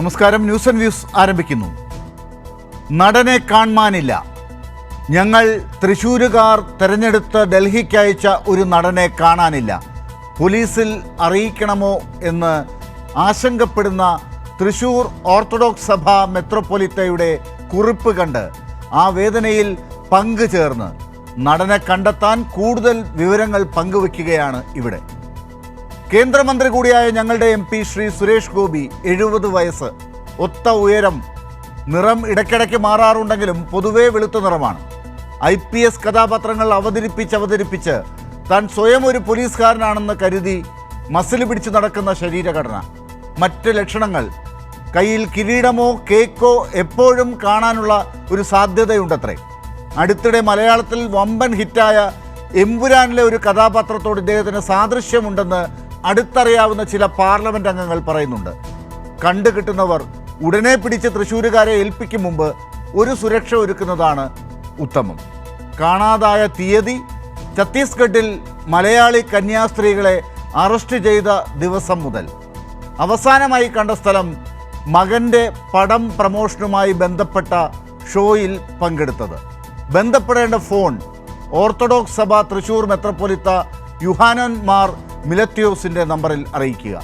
നമസ്കാരം. News and views ആരംഭിക്കുന്നു. നടനെ കാണാനില്ല. ഞങ്ങൾ തൃശ്ശൂരുകാർ തെരഞ്ഞെടുത്ത് ഡൽഹിക്ക് അയച്ച ഒരു നടനെ കാണാനില്ല. പോലീസിൽ അറിയിക്കണമോ എന്ന് ആശങ്കപ്പെടുന്ന തൃശ്ശൂർ ഓർത്തഡോക്സ് സഭ മെത്രോപൊലിത്തയുടെ കുറിപ്പ് കണ്ട് ആ വേദനയിൽ പങ്കുചേർന്ന് നടനെ കണ്ടെത്താൻ കൂടുതൽ വിവരങ്ങൾ പങ്കുവയ്ക്കുകയാണ് ഇവിടെ. കേന്ദ്രമന്ത്രി കൂടിയായ ഞങ്ങളുടെ MP ശ്രീ സുരേഷ് ഗോപി, 70 വയസ്സ്, ഒത്ത ഉയരം, നിറം ഇടയ്ക്കിടയ്ക്ക് മാറാറുണ്ടെങ്കിലും പൊതുവേ വെളുത്ത നിറമാണ്. IPS കഥാപാത്രങ്ങൾ അവതരിപ്പിച്ച് താൻ സ്വയം ഒരു പോലീസുകാരനാണെന്ന് കരുതി മസിൽ പിടിച്ച് നടക്കുന്ന ശരീരഘടന. മറ്റ് ലക്ഷണങ്ങൾ, കയ്യിൽ കിരീടമോ കേക്കോ എപ്പോഴും കാണാനുള്ള ഒരു സാധ്യതയുണ്ടത്രേ. അടുത്തിടെ മലയാളത്തിൽ വമ്പൻ ഹിറ്റായ എമ്പുരാനിലെ ഒരു കഥാപാത്രത്തോട് ഇദ്ദേഹത്തിന് സാദൃശ്യമുണ്ടെന്ന് അടുത്തറിയാവുന്ന ചില പാർലമെന്റ് അംഗങ്ങൾ പറയുന്നുണ്ട്. കണ്ടുകിട്ടുന്നവർ ഉടനെ പിടിച്ച് തൃശ്ശൂരുകാരെ ഏൽപ്പിക്കും മുമ്പ് ഒരു സുരക്ഷ ഒരുക്കുന്നതാണ് ഉത്തമം. കാണാതായ തീയതി, ഛത്തീസ്ഗഡിൽ മലയാളി കന്യാസ്ത്രീകളെ അറസ്റ്റ് ചെയ്ത ദിവസം മുതൽ, അവസാനമായി കണ്ട സ്ഥലം, മകൻ്റെ പടം പ്രമോഷനുമായി ബന്ധപ്പെട്ട ഷോയിൽ പങ്കെടുത്തത്. ബന്ധപ്പെടേണ്ട ഫോൺ ഓർത്തഡോക്സ് സഭ തൃശ്ശൂർ മെത്രോപൊലിത്ത യുഹാനോൻ മാർ മിലത്യോസിൻ്റെ നമ്പറിൽ അറിയിക്കുക.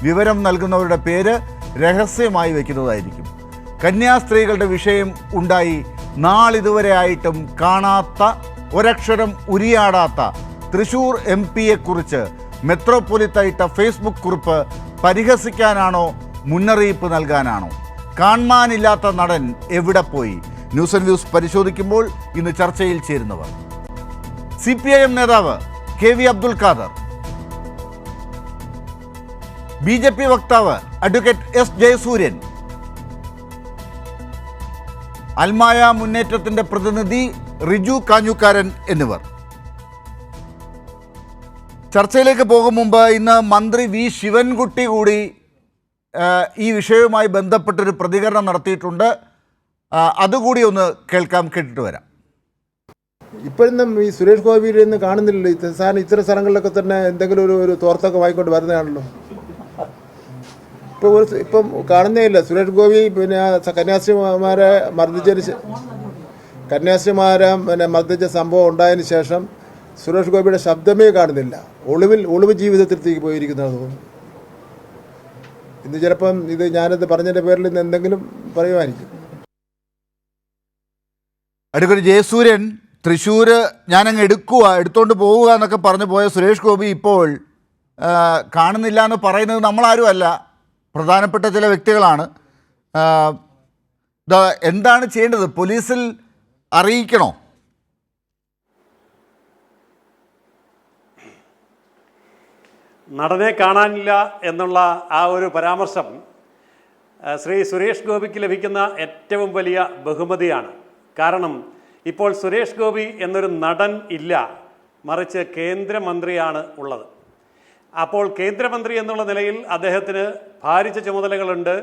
വിവരം നൽകുന്നവരുടെ പേര് രഹസ്യമായി വയ്ക്കുന്നതായിരിക്കും. കന്യാസ്ത്രീകളുടെ വിഷയം ഉണ്ടായി നാളിതുവരെ ആയിട്ടും കാണാത്ത, ഒരക്ഷരം ഉരിയാടാത്ത തൃശ്ശൂർ MP-യെക്കുറിച്ച് മെത്രോപൊലിത്ത ഇട്ട ഫേസ്ബുക്ക് കുറിപ്പ് പരിഹസിക്കാനാണോ മുന്നറിയിപ്പ് നൽകാനാണോ? കാണാനില്ലാത്ത നടൻ എവിടെ പോയി? ന്യൂസ് ആൻഡ് വ്യൂസ് പരിശോധിക്കുമ്പോൾ ഇന്ന് ചർച്ചയിൽ ചേരുന്നവർ: CPIM നേതാവ് KV അബ്ദുൽ ഖാദർ, BJP വക്താവ് അഡ്വക്കേറ്റ് S ജയസൂര്യൻ, അൽമായ മുന്നേറ്റത്തിന്റെ പ്രതിനിധി റിജു കാഞ്ഞുകാരൻ എന്നിവർ. ചർച്ചയിലേക്ക് പോകും മുമ്പ് ഇന്ന് മന്ത്രി V ശിവൻകുട്ടി കൂടി ഈ വിഷയവുമായി ബന്ധപ്പെട്ടൊരു പ്രതികരണം നടത്തിയിട്ടുണ്ട്. അതുകൂടി ഒന്ന് കേൾക്കാം, കേട്ടിട്ട് വരാം. ഇപ്പോഴൊന്നും ഈ സുരേഷ് ഗോപിയിൽ നിന്ന് കാണുന്നില്ലല്ലോ. സാറിന് ഇത്തരം സ്ഥലങ്ങളിലൊക്കെ തന്നെ എന്തെങ്കിലും ഒരു തോർത്തൊക്കെ വായിക്കൊണ്ട് വരുന്നതാണല്ലോ. ഇപ്പം കാണുന്നേ ഇല്ല. സുരേഷ് ഗോപി പിന്നെ കന്യാസ്ത്രീമാരെ മർദ്ദിച്ച സംഭവം ഉണ്ടായതിന് ശേഷം സുരേഷ് ഗോപിയുടെ ശബ്ദമേ കാണുന്നില്ല. ഒളിവ് ജീവിതത്തിലേക്ക് പോയിരിക്കുന്നതാണ് തോന്നുന്നു. ഇന്ന് ചിലപ്പം ഇത് ഞാനത് പറഞ്ഞതിൻ്റെ പേരിൽ ഇന്ന് എന്തെങ്കിലും പറയുമായിരിക്കും. അഡ്വക്കേറ്റ് ജയസൂര്യൻ, തൃശ്ശൂർ ഞാനങ്ങ് എടുത്തോണ്ട് പോവുക എന്നൊക്കെ പറഞ്ഞു പോയ സുരേഷ് ഗോപി ഇപ്പോൾ കാണുന്നില്ല എന്ന് പറയുന്നത് നമ്മളാരും അല്ല, പ്രധാനപ്പെട്ട ചില വ്യക്തികളാണ്. എന്താണ് ചെയ്യേണ്ടത്? പോലീസിൽ അറിയിക്കണോ? നടനെ കാണാനില്ല എന്നുള്ള ആ ഒരു പരാമർശം ശ്രീ സുരേഷ് ഗോപിക്ക് ലഭിക്കുന്ന ഏറ്റവും വലിയ ബഹുമതിയാണ്. കാരണം ഇപ്പോൾ സുരേഷ് ഗോപി എന്നൊരു നടൻ ഇല്ല, മറിച്ച് കേന്ദ്രമന്ത്രിയാണ് ഉള്ളത്. അപ്പോൾ കേന്ദ്രമന്ത്രി എന്നുള്ള നിലയിൽ അദ്ദേഹത്തിന് ഭാരിച്ച ചുമതലകളുണ്ട്.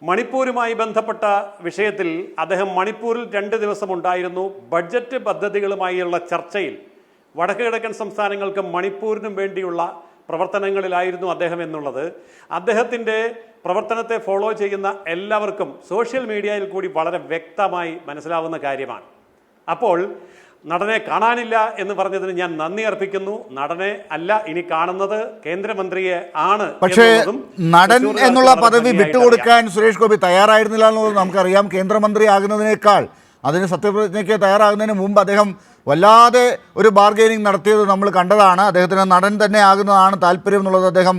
മണിപ്പൂരുമായി ബന്ധപ്പെട്ട വിഷയത്തിൽ അദ്ദേഹം മണിപ്പൂരിൽ 2 ദിവസം ഉണ്ടായിരുന്നു. ബഡ്ജറ്റ് പദ്ധതികളുമായുള്ള ചർച്ചയിൽ വടക്ക് കിഴക്കൻ സംസ്ഥാനങ്ങൾക്കും മണിപ്പൂരിനും വേണ്ടിയുള്ള പ്രവർത്തനങ്ങളിലായിരുന്നു അദ്ദേഹം എന്നുള്ളത് അദ്ദേഹത്തിൻ്റെ പ്രവർത്തനത്തെ ഫോളോ ചെയ്യുന്ന എല്ലാവർക്കും സോഷ്യൽ മീഡിയയിൽ കൂടി വളരെ വ്യക്തമായി മനസ്സിലാവുന്ന കാര്യമാണ്. അപ്പോൾ നടനെ കാണാനില്ല എന്ന് പറഞ്ഞതിന് ഞാൻ നന്ദി അർപ്പിക്കുന്നു. നടനെ അല്ല ഇനി കാണുന്നത് കേന്ദ്രമന്ത്രിയെ ആണ്. പക്ഷേ നടൻ എന്നുള്ള പദവി വിട്ടുകൊടുക്കാൻ സുരേഷ് ഗോപി തയ്യാറായിരുന്നില്ല എന്നുള്ളത് നമുക്കറിയാം. കേന്ദ്രമന്ത്രി ആകുന്നതിനേക്കാൾ, അതിന് സത്യപ്രതിജ്ഞയ്ക്ക് തയ്യാറാകുന്നതിന് മുമ്പ് അദ്ദേഹം വല്ലാതെ ഒരു ബാർഗെയിനിങ് നടത്തിയത് നമ്മൾ കണ്ടതാണ്. അദ്ദേഹത്തിന് നടൻ തന്നെ ആകുന്നതാണ് താല്പര്യം എന്നുള്ളത് അദ്ദേഹം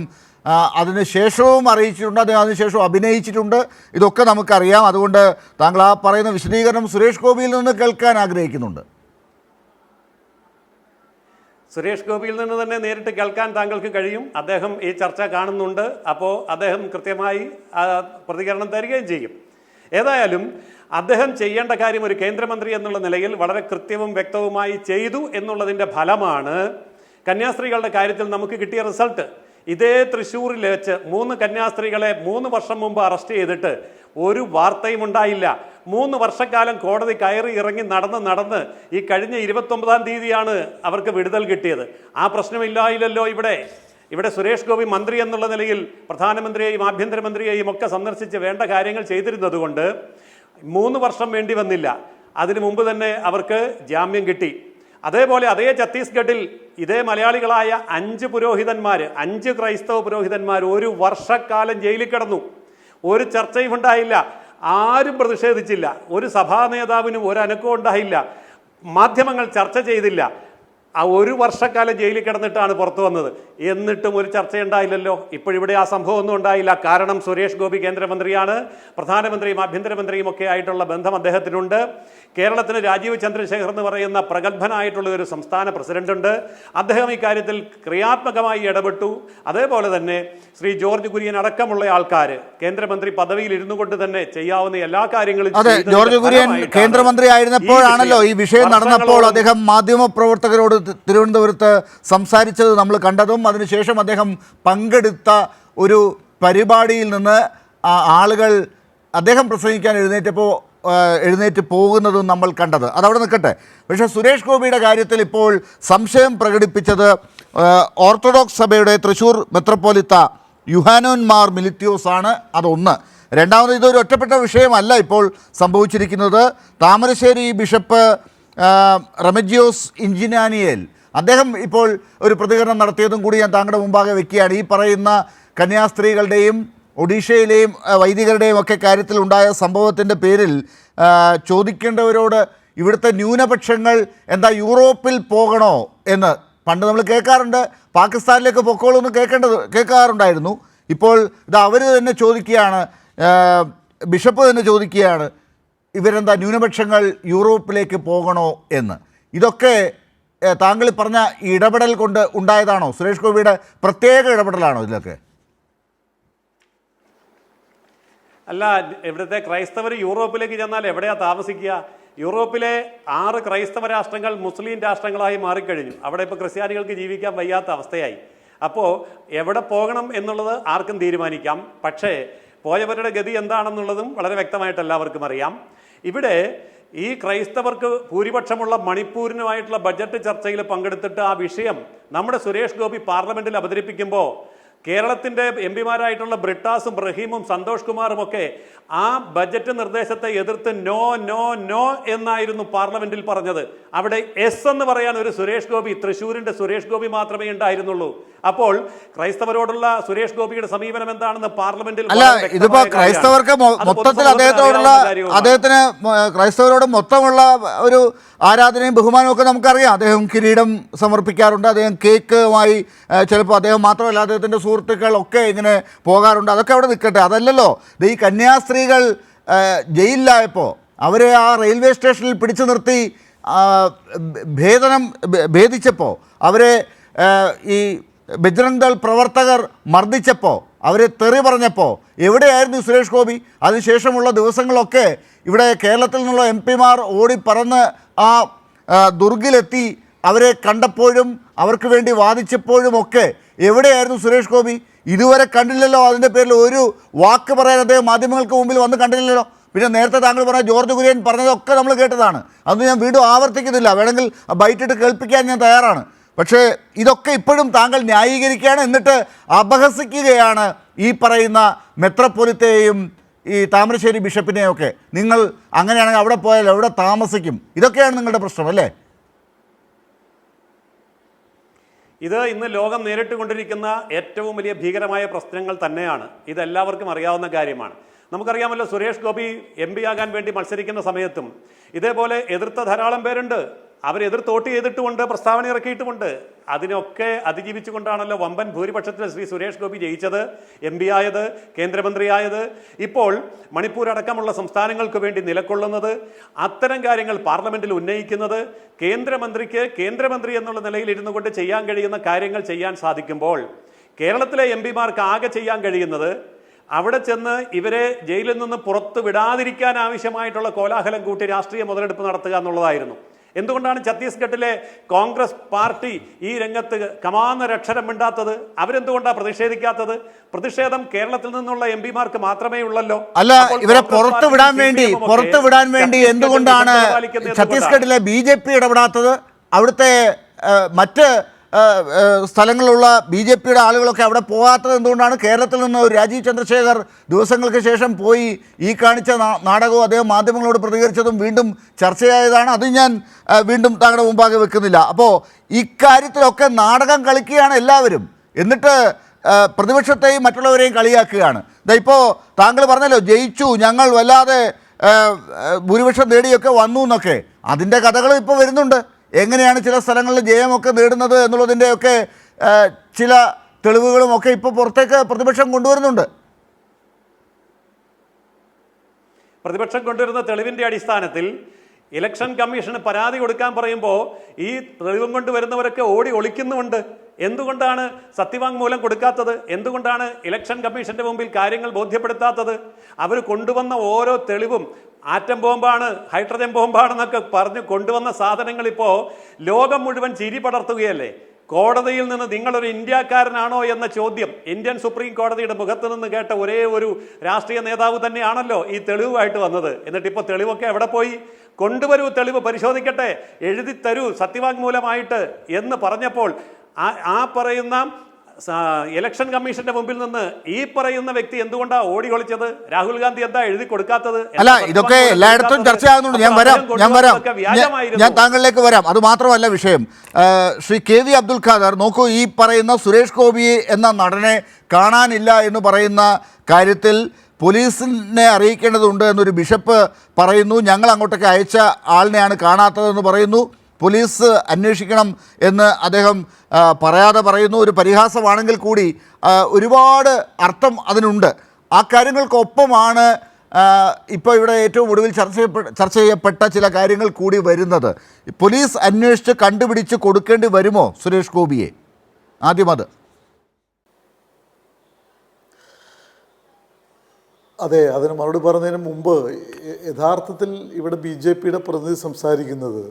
അതിനുശേഷവും അറിയിച്ചിട്ടുണ്ട്. അദ്ദേഹം അതിനുശേഷവും അഭിനയിച്ചിട്ടുണ്ട്. ഇതൊക്കെ നമുക്കറിയാം. അതുകൊണ്ട് താങ്കൾ ആ പറയുന്ന വിശദീകരണം സുരേഷ് ഗോപിയിൽ നിന്ന് കേൾക്കാൻ ആഗ്രഹിക്കുന്നുണ്ട്. സുരേഷ് ഗോപിയിൽ നിന്ന് തന്നെ നേരിട്ട് കേൾക്കാൻ താങ്കൾക്ക് കഴിയും. അദ്ദേഹം ഈ ചർച്ച കാണുന്നുണ്ട്. അപ്പോൾ അദ്ദേഹം കൃത്യമായി പ്രതികരണം തരികയും ചെയ്യും. ഏതായാലും അദ്ദേഹം ചെയ്യേണ്ട കാര്യം ഒരു കേന്ദ്രമന്ത്രി എന്നുള്ള നിലയിൽ വളരെ കൃത്യവും വ്യക്തവുമായി ചെയ്തു എന്നുള്ളതിൻ്റെ ഫലമാണ് കന്യാസ്ത്രീകളുടെ കാര്യത്തിൽ നമുക്ക് കിട്ടിയ റിസൾട്ട്. ഇതേ തൃശ്ശൂരിൽ വെച്ച് 3 കന്യാസ്ത്രീകളെ 3 വർഷം മുമ്പ് അറസ്റ്റ് ചെയ്തിട്ട് ഒരു വാർത്തയും ഉണ്ടായില്ല. 3 വർഷക്കാലം കോടതി കയറി ഇറങ്ങി നടന്ന് ഈ കഴിഞ്ഞ 29-ാം തീയതിയാണ് അവർക്ക് വിടുതൽ കിട്ടിയത്. ആ പ്രശ്നമില്ലായില്ലല്ലോ ഇവിടെ. ഇവിടെ സുരേഷ് ഗോപി മന്ത്രി എന്നുള്ള നിലയിൽ പ്രധാനമന്ത്രിയെയും ആഭ്യന്തരമന്ത്രിയെയും ഒക്കെ സന്ദർശിച്ച് വേണ്ട കാര്യങ്ങൾ ചെയ്തിരുന്നത് കൊണ്ട് 3 വർഷം വേണ്ടി വന്നില്ല. അതിനു മുമ്പ് തന്നെ അവർക്ക് ജാമ്യം കിട്ടി. അതേപോലെ അതേ ഛത്തീസ്ഗഡിൽ ഇതേ മലയാളികളായ 5 പുരോഹിതന്മാർ, 5 ക്രൈസ്തവ പുരോഹിതന്മാർ 1 വർഷക്കാലം ജയിലിൽ കിടന്നു. ഒരു ചർച്ചയും ഉണ്ടായില്ല, ആരും പ്രതിഷേധിച്ചില്ല, ഒരു സഭാ നേതാവിനും ഒരു അനക്കവും ഉണ്ടായില്ല, മാധ്യമങ്ങൾ ചർച്ച ചെയ്തില്ല. ആ 1 വർഷക്കാലം ജയിലിൽ കിടന്നിട്ടാണ് പുറത്തു വന്നത്. എന്നിട്ടും ഒരു ചർച്ചയുണ്ടായില്ലല്ലോ. ഇപ്പോഴിവിടെ ആ സംഭവം ഒന്നും ഉണ്ടായില്ല. കാരണം സുരേഷ് ഗോപി കേന്ദ്രമന്ത്രിയാണ്, പ്രധാനമന്ത്രിയും ആഭ്യന്തരമന്ത്രിയും ഒക്കെ ആയിട്ടുള്ള ബന്ധം അദ്ദേഹത്തിനുണ്ട്. കേരളത്തിന് രാജീവ് ചന്ദ്രശേഖർ എന്ന് പറയുന്ന പ്രഗത്ഭനായിട്ടുള്ള ഒരു സംസ്ഥാന പ്രസിഡന്റുണ്ട്. അദ്ദേഹം ഇക്കാര്യത്തിൽ ക്രിയാത്മകമായി ഇടപെട്ടു. അതേപോലെ തന്നെ ശ്രീ ജോർജ് കുര്യൻ അടക്കമുള്ള ആൾക്കാർ കേന്ദ്രമന്ത്രി പദവിയിൽ ഇരുന്നു കൊണ്ട് തന്നെ ചെയ്യാവുന്ന എല്ലാ കാര്യങ്ങളും ജോർജ് കുര്യൻ കേന്ദ്രമന്ത്രി ആയിരുന്നപ്പോഴാണല്ലോ ഈ വിഷയം നടന്നപ്പോൾ അദ്ദേഹം മാധ്യമപ്രവർത്തകരോട് തിരുവനന്തപുരത്ത് സംസാരിച്ചത് നമ്മൾ കണ്ടതും അതിനുശേഷം അദ്ദേഹം പങ്കെടുത്ത ഒരു പരിപാടിയിൽ നിന്ന് ആളുകൾ അദ്ദേഹം പ്രസംഗിക്കാൻ എഴുന്നേറ്റ് പോകുന്നതും നമ്മൾ കണ്ടത്. അതവിടെ നിൽക്കട്ടെ. പക്ഷേ സുരേഷ് ഗോപിയുടെ കാര്യത്തിൽ ഇപ്പോൾ സംശയം പ്രകടിപ്പിച്ചത് ഓർത്തഡോക്സ് സഭയുടെ തൃശ്ശൂർ മെത്രോപ്പൊലീത്ത യുഹാനോൻ മാർ മിലിത്യോസ് ആണ്. അതൊന്ന്. രണ്ടാമത്, ഇതൊരു ഒറ്റപ്പെട്ട വിഷയമല്ല ഇപ്പോൾ സംഭവിച്ചിരിക്കുന്നത്. താമരശ്ശേരി ബിഷപ്പ് റെമജിയോസ് ഇഞ്ചിനാനിയേൽ അദ്ദേഹം ഇപ്പോൾ ഒരു പ്രതികരണം നടത്തിയതും കൂടി ഞാൻ താങ്കളുടെ മുമ്പാകെ വെക്കുകയാണ്. ഈ പറയുന്ന കന്യാസ്ത്രീകളുടെയും ഒഡീഷയിലെയും വൈദികരുടെയും ഒക്കെ കാര്യത്തിൽ ഉണ്ടായ സംഭവത്തിൻ്റെ പേരിൽ ചോദിക്കേണ്ടവരോട് ഇവിടുത്തെ ന്യൂനപക്ഷങ്ങൾ എന്താ യൂറോപ്പിൽ പോകണോ എന്ന് പണ്ട് നമ്മൾ കേൾക്കാറുണ്ട്. പാകിസ്ഥാനിലേക്ക് പൊക്കോളൂ എന്ന് കേൾക്കാറുണ്ടായിരുന്നു. ഇപ്പോൾ ഇത് അവർ തന്നെ ചോദിക്കുകയാണ്, ബിഷപ്പ് തന്നെ ചോദിക്കുകയാണ്, ഇവരെന്താ ന്യൂനപക്ഷങ്ങൾ യൂറോപ്പിലേക്ക് പോകണോ എന്ന്. ഇതൊക്കെ താങ്കൾ പറഞ്ഞ ഇടപെടൽ കൊണ്ട് ഉണ്ടായതാണോ? സുരേഷ് ഗോപിയുടെ പ്രത്യേക ഇടപെടലാണോ ഇതിലൊക്കെ? അല്ല, ഇവിടുത്തെ ക്രൈസ്തവർ യൂറോപ്പിലേക്ക് ചെന്നാൽ എവിടെയാ താമസിക്കുക? യൂറോപ്പിലെ 6 ക്രൈസ്തവ രാഷ്ട്രങ്ങൾ മുസ്ലിം രാഷ്ട്രങ്ങളായി മാറിക്കഴിഞ്ഞു. അവിടെ ഇപ്പോൾ ക്രിസ്ത്യാനികൾക്ക് ജീവിക്കാൻ വയ്യാത്ത അവസ്ഥയായി. അപ്പോൾ എവിടെ പോകണം എന്നുള്ളത് ആർക്കും തീരുമാനിക്കാം. പക്ഷേ പോയവരുടെ ഗതി എന്താണെന്നുള്ളതും വളരെ വ്യക്തമായിട്ട് എല്ലാവർക്കും അറിയാം. ഇവിടെ ഈ ക്രൈസ്തവർക്ക് ഭൂരിപക്ഷമുള്ള മണിപ്പൂരിനുമായിട്ടുള്ള ബജറ്റ് ചർച്ചയിൽ പങ്കെടുത്തിട്ട് ആ വിഷയം നമ്മുടെ സുരേഷ് ഗോപി പാർലമെന്റിൽ അവതരിപ്പിക്കുമ്പോൾ കേരളത്തിൻ്റെ എംപിമാരായിട്ടുള്ള ബ്രിട്ടാസും റഹീമും സന്തോഷ് കുമാറും ഒക്കെ ആ ബജറ്റ് നിർദ്ദേശത്തെ എതിർത്ത് നോ നോ നോ എന്നായിരുന്നു പാർലമെന്റിൽ പറഞ്ഞത്. അവിടെ എസ് എന്ന് പറയാൻ ഒരു സുരേഷ് ഗോപി, തൃശ്ശൂരിന്റെ സുരേഷ് ഗോപി മാത്രമേ ഉണ്ടായിരുന്നുള്ളൂ. അപ്പോൾ ക്രൈസ്തവരോടുള്ള സുരേഷ് ഗോപിയുടെ സമീപനം എന്താണെന്ന് പാർലമെന്റിൽ അല്ല, ഇതിപ്പോ ക്രൈസ്തവർക്ക് മൊത്തത്തിൽ അദ്ദേഹത്തിന് ക്രൈസ്തവരോട് മൊത്തമുള്ള ഒരു ആരാധനയും ബഹുമാനവും ഒക്കെ നമുക്കറിയാം. അദ്ദേഹം കിരീടം സമർപ്പിക്കാറുണ്ട്, അദ്ദേഹം കേക്കുമായി ചിലപ്പോൾ അദ്ദേഹം മാത്രമല്ല അദ്ദേഹത്തിൻ്റെ സുഹൃത്തുക്കൾ ഒക്കെ ഇങ്ങനെ പോകാറുണ്ട്. അതൊക്കെ അവിടെ നിൽക്കട്ടെ, അതല്ലല്ലോ. ഈ കന്യാസ്ത്രീകൾ ജയിലിലായപ്പോൾ അവരെ ആ റെയിൽവേ സ്റ്റേഷനിൽ പിടിച്ചു നിർത്തി ഭേദിച്ചപ്പോൾ അവരെ ഈ ബജ്രംഗ് ദൾ പ്രവർത്തകർ മർദ്ദിച്ചപ്പോൾ അവരെ തെറി പറഞ്ഞപ്പോൾ എവിടെയായിരുന്നു സുരേഷ് ഗോപി? അതിനുശേഷമുള്ള ദിവസങ്ങളൊക്കെ ഇവിടെ കേരളത്തിൽ നിന്നുള്ള എംപിമാർ ഓടിപ്പറന്ന് ആ ദുർഗിലെത്തി അവരെ കണ്ടപ്പോഴും അവർക്ക് വേണ്ടി വാദിച്ചപ്പോഴുമൊക്കെ എവിടെയായിരുന്നു സുരേഷ് ഗോപി? ഇതുവരെ കണ്ടില്ലല്ലോ. അതിൻ്റെ പേരിൽ ഒരു വാക്ക് പറയാൻ അദ്ദേഹം മാധ്യമങ്ങൾക്ക് മുമ്പിൽ വന്ന് കണ്ടില്ലല്ലോ. പിന്നെ നേരത്തെ താങ്കൾ പറഞ്ഞ ജോർജ് കുര്യൻ പറഞ്ഞതൊക്കെ നമ്മൾ കേട്ടതാണ്. അതൊന്നും ഞാൻ വീണ്ടും ആവർത്തിക്കുന്നില്ല. വേണമെങ്കിൽ ബൈറ്റിട്ട് കേൾപ്പിക്കാൻ ഞാൻ തയ്യാറാണ്. പക്ഷേ ഇതൊക്കെ ഇപ്പോഴും താങ്കൾ ന്യായീകരിക്കുകയാണ്, എന്നിട്ട് അപഹസിക്കുകയാണ് ഈ പറയുന്ന മെത്രോപ്പൊലിത്തയെയും ഈ താമരശ്ശേരി ബിഷപ്പിനെയൊക്കെ. നിങ്ങൾ അങ്ങനെയാണെങ്കിൽ അവിടെ പോയാൽ എവിടെ താമസിക്കും? ഇതൊക്കെയാണ് നിങ്ങളുടെ പ്രശ്നം അല്ലേ? ഇത് ഇന്ന് ലോകം നേരിട്ട് കൊണ്ടിരിക്കുന്ന ഏറ്റവും വലിയ ഭീകരമായ പ്രശ്നങ്ങൾ തന്നെയാണ്. ഇതെല്ലാവർക്കും അറിയാവുന്ന കാര്യമാണ്. നമുക്കറിയാമല്ലോ, സുരേഷ് ഗോപി MP ആകാൻ വേണ്ടി മത്സരിക്കുന്ന സമയത്തും ഇതേപോലെ എതിർത്ത ധാരാളം പേരുണ്ട്. അവരെതിർത്ത് വോട്ട് ചെയ്തിട്ടുമുണ്ട്, പ്രസ്താവന ഇറക്കിയിട്ടുമുണ്ട്. അതിനൊക്കെ അതിജീവിച്ചുകൊണ്ടാണല്ലോ വമ്പൻ ഭൂരിപക്ഷത്തിൽ ശ്രീ സുരേഷ് ഗോപി ജയിച്ചത്, MP ആയത്, കേന്ദ്രമന്ത്രിയായത്, ഇപ്പോൾ മണിപ്പൂർ അടക്കമുള്ള സംസ്ഥാനങ്ങൾക്ക് വേണ്ടി നിലകൊള്ളുന്നത്, അത്തരം കാര്യങ്ങൾ പാർലമെന്റിൽ ഉന്നയിക്കുന്നത്. കേന്ദ്രമന്ത്രിക്ക് കേന്ദ്രമന്ത്രി എന്നുള്ള നിലയിൽ ഇരുന്നു കൊണ്ട് ചെയ്യാൻ കഴിയുന്ന കാര്യങ്ങൾ ചെയ്യാൻ സാധിക്കുമ്പോൾ കേരളത്തിലെ MPമാർക്ക് ആകെ ചെയ്യാൻ കഴിയുന്നത് അവിടെ ചെന്ന് ഇവരെ ജയിലിൽ നിന്ന് പുറത്തു വിടാതിരിക്കാൻ ആവശ്യമായിട്ടുള്ള കോലാഹലം കൂട്ടി രാഷ്ട്രീയ മുതലെടുപ്പ് നടത്തുക എന്നുള്ളതായിരുന്നു. എന്തുകൊണ്ടാണ് ഛത്തീസ്ഗഡിലെ കോൺഗ്രസ് പാർട്ടി ഈ രംഗത്ത് കമാന്നൊരക്ഷരം മിണ്ടാത്തത്? അവരെന്തുകൊണ്ടാണ് പ്രതിഷേധിക്കാത്തത്? പ്രതിഷേധം കേരളത്തിൽ നിന്നുള്ള MPമാർക്ക് മാത്രമേ ഉള്ളല്ലോ. അല്ല, ഇവരെ പുറത്തു വിടാൻ വേണ്ടി എന്തുകൊണ്ടാണ് ഛത്തീസ്ഗഡിലെ BJP ഇടപെടാത്തത്? അവിടുത്തെ മറ്റ് സ്ഥലങ്ങളിലുള്ള BJPയുടെ ആളുകളൊക്കെ അവിടെ പോകാത്തത് എന്തുകൊണ്ടാണ്? കേരളത്തിൽ നിന്ന് ഒരു രാജീവ് ചന്ദ്രശേഖർ ദിവസങ്ങൾക്ക് ശേഷം പോയി ഈ കാണിച്ച നാടകവും അദ്ദേഹം മാധ്യമങ്ങളോട് പ്രതികരിച്ചതും വീണ്ടും ചർച്ചയായതാണ്. അത് ഞാൻ വീണ്ടും താങ്കളുടെ മുമ്പാകെ വെക്കുന്നില്ല. അപ്പോൾ ഇക്കാര്യത്തിലൊക്കെ നാടകം കളിക്കുകയാണ് എല്ലാവരും. എന്നിട്ട് പ്രതിപക്ഷത്തെയും മറ്റുള്ളവരെയും കളിയാക്കുകയാണ്. ഇപ്പോൾ താങ്കൾ പറഞ്ഞല്ലോ, ജയിച്ചു, ഞങ്ങൾ വല്ലാതെ ഭൂരിപക്ഷം നേടിയൊക്കെ വന്നു എന്നൊക്കെ. അതിൻ്റെ കഥകളും ഇപ്പോൾ വരുന്നുണ്ട്. എങ്ങനെയാണ് ചില സ്ഥലങ്ങളിൽ ജയമൊക്കെ നേടുന്നത് എന്നുള്ളതിൻ്റെയൊക്കെ ചില തെളിവുകളും ഒക്കെ ഇപ്പോൾ പുറത്തേക്ക് പ്രതിപക്ഷം കൊണ്ടുവരുന്നുണ്ട്. പ്രതിപക്ഷം കൊണ്ടുവരുന്ന തെളിവിൻ്റെ അടിസ്ഥാനത്തിൽ ഇലക്ഷൻ കമ്മീഷന് പരാതി കൊടുക്കാൻ പറയുമ്പോൾ ഈ തെളിവും കൊണ്ടുവരുന്നവരൊക്കെ ഓടി ഒളിക്കുന്നുമുണ്ട്. എന്തുകൊണ്ടാണ് സത്യവാങ്മൂലം കൊടുക്കാത്തത്? എന്തുകൊണ്ടാണ് ഇലക്ഷൻ കമ്മീഷന്റെ മുമ്പിൽ കാര്യങ്ങൾ ബോധ്യപ്പെടുത്താത്തത്? അവർ കൊണ്ടുവന്ന ഓരോ തെളിവും ആറ്റം ബോംബാണ്, ഹൈഡ്രജൻ ബോംബാണെന്നൊക്കെ പറഞ്ഞ് കൊണ്ടുവന്ന സാധനങ്ങൾ ഇപ്പോൾ ലോകം മുഴുവൻ ചിരി പടർത്തുകയല്ലേ. കോടതിയിൽ നിന്ന് നിങ്ങളൊരു ഇന്ത്യക്കാരനാണോ എന്ന ചോദ്യം ഇന്ത്യൻ സുപ്രീം കോടതിയുടെ മുഖത്ത് നിന്ന് കേട്ട ഒരേ ഒരു രാഷ്ട്രീയ നേതാവ് തന്നെയാണല്ലോ ഈ തെളിവുമായിട്ട് വന്നത്. എന്നിട്ട് ഇപ്പോൾ തെളിവൊക്കെ എവിടെ പോയി? കൊണ്ടുവരൂ, തെളിവ് പരിശോധിക്കട്ടെ, എഴുതി തരൂ സത്യവാങ്മൂലമായിട്ട് എന്ന് പറഞ്ഞപ്പോൾ ആ പറയുന്ന ഇലക്ഷൻ കമ്മീഷന്റെ മുമ്പിൽ നിന്ന് ഈ പറയുന്ന വ്യക്തി എന്തുകൊണ്ടാണ് ഓടി ഒളിച്ചത്? രാഹുൽ ഗാന്ധി എന്താ എഴുതി കൊടുക്കാത്തത്? അല്ല, ഇതൊക്കെ എല്ലായിടത്തും ചർച്ചയാകുന്നുണ്ട്. ഞാൻ താങ്കളിലേക്ക് വരാം. അത് മാത്രമല്ല വിഷയം. ശ്രീ KV അബ്ദുൽ ഖാദർ, നോക്കൂ, ഈ പറയുന്ന സുരേഷ് ഗോപി എന്ന നടനെ കാണാനില്ല എന്ന് പറയുന്ന കാര്യത്തിൽ പോലീസിനെ അറിയിക്കേണ്ടതുണ്ട് എന്നൊരു ബിഷപ്പ് പറയുന്നു. ഞങ്ങൾ അങ്ങോട്ടേക്ക് അയച്ച ആളിനെയാണ് കാണാത്തതെന്ന് പറയുന്നു. പോലീസ് അന്വേഷിക്കണം എന്ന് അദ്ദേഹം പറയാതെ പറയുന്നു. ഒരു പരിഹാസമാണെങ്കിൽ കൂടി ഒരുപാട് അർത്ഥം അതിനുണ്ട്. ആ കാര്യങ്ങൾക്കൊപ്പമാണ് ഇപ്പോൾ ഇവിടെ ഏറ്റവും ഒടുവിൽ ചർച്ച ചെയ്യപ്പെട്ട ചില കാര്യങ്ങൾ കൂടി വരുന്നത്. പോലീസ് അന്വേഷിച്ച് കണ്ടുപിടിച്ച് കൊടുക്കേണ്ടി വരുമോ സുരേഷ് ഗോപിയെ? ആദ്യം അത്. അതെ, അതിന് മറുപടി പറഞ്ഞതിന് മുമ്പ് യഥാർത്ഥത്തിൽ ഇവിടെ BJPയുടെ പ്രതിനിധി സംസാരിക്കുന്നത്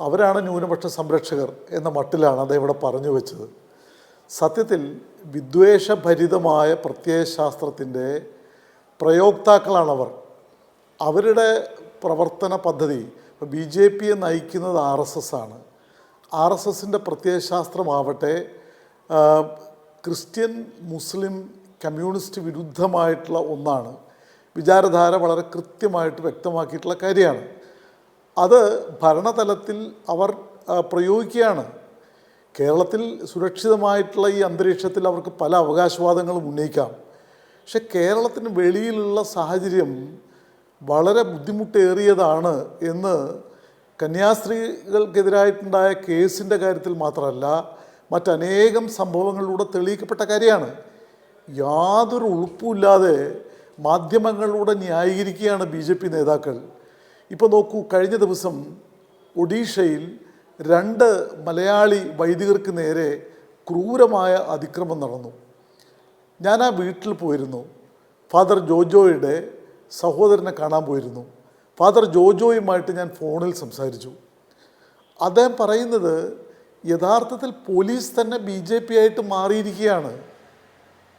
അവരാണ് ന്യൂനപക്ഷ സംരക്ഷകർ എന്ന മട്ടിലാണ് അദ്ദേഹം ഇവിടെ പറഞ്ഞു വെച്ചത്. സത്യത്തിൽ വിദ്വേഷഭരിതമായ പ്രത്യയശാസ്ത്രത്തിൻ്റെ പ്രയോക്താക്കളാണവർ. അവരുടെ പ്രവർത്തന പദ്ധതി ഇപ്പോൾ BJPയെ നയിക്കുന്നത് RSS ആണ്. RSSൻ്റെ പ്രത്യയശാസ്ത്രമാവട്ടെ ക്രിസ്ത്യൻ, മുസ്ലിം, കമ്മ്യൂണിസ്റ്റ് വിരുദ്ധമായിട്ടുള്ള ഒന്നാണ്. വിചാരധാര വളരെ കൃത്യമായിട്ട് വ്യക്തമാക്കിയിട്ടുള്ള കാര്യമാണ്. അത് ഭരണതലത്തിൽ അവർ പ്രയോഗിക്കുകയാണ്. കേരളത്തിൽ സുരക്ഷിതമായിട്ടുള്ള ഈ അന്തരീക്ഷത്തിൽ അവർക്ക് പല അവകാശവാദങ്ങളും ഉന്നയിക്കാം. പക്ഷെ കേരളത്തിന് വെളിയിലുള്ള സാഹചര്യം വളരെ ബുദ്ധിമുട്ടേറിയതാണ് എന്ന് കന്യാസ്ത്രീകൾക്കെതിരായിട്ടുണ്ടായ കേസിൻ്റെ കാര്യത്തിൽ മാത്രമല്ല മറ്റനേകം സംഭവങ്ങളിലൂടെ തെളിയിക്കപ്പെട്ട കാര്യമാണ്. യാതൊരു ഉളുപ്പുമില്ലാതെ മാധ്യമങ്ങളിലൂടെ ന്യായീകരിക്കുകയാണ് BJP നേതാക്കൾ. ഇപ്പോൾ നോക്കൂ, കഴിഞ്ഞ ദിവസം ഒഡീഷയിൽ 2 മലയാളി വൈദികർക്ക് നേരെ ക്രൂരമായ അതിക്രമം നടന്നു. ഞാൻ ആ വീട്ടിൽ പോയിരുന്നു. ഫാദർ ജോജോയുടെ സഹോദരനെ കാണാൻ പോയിരുന്നു. ഫാദർ ജോജോയുമായിട്ട് ഞാൻ ഫോണിൽ സംസാരിച്ചു. അദ്ദേഹം പറയുന്നത് യഥാർത്ഥത്തിൽ പോലീസ് തന്നെ BJP ആയിട്ട് മാറിയിരിക്കുകയാണ്.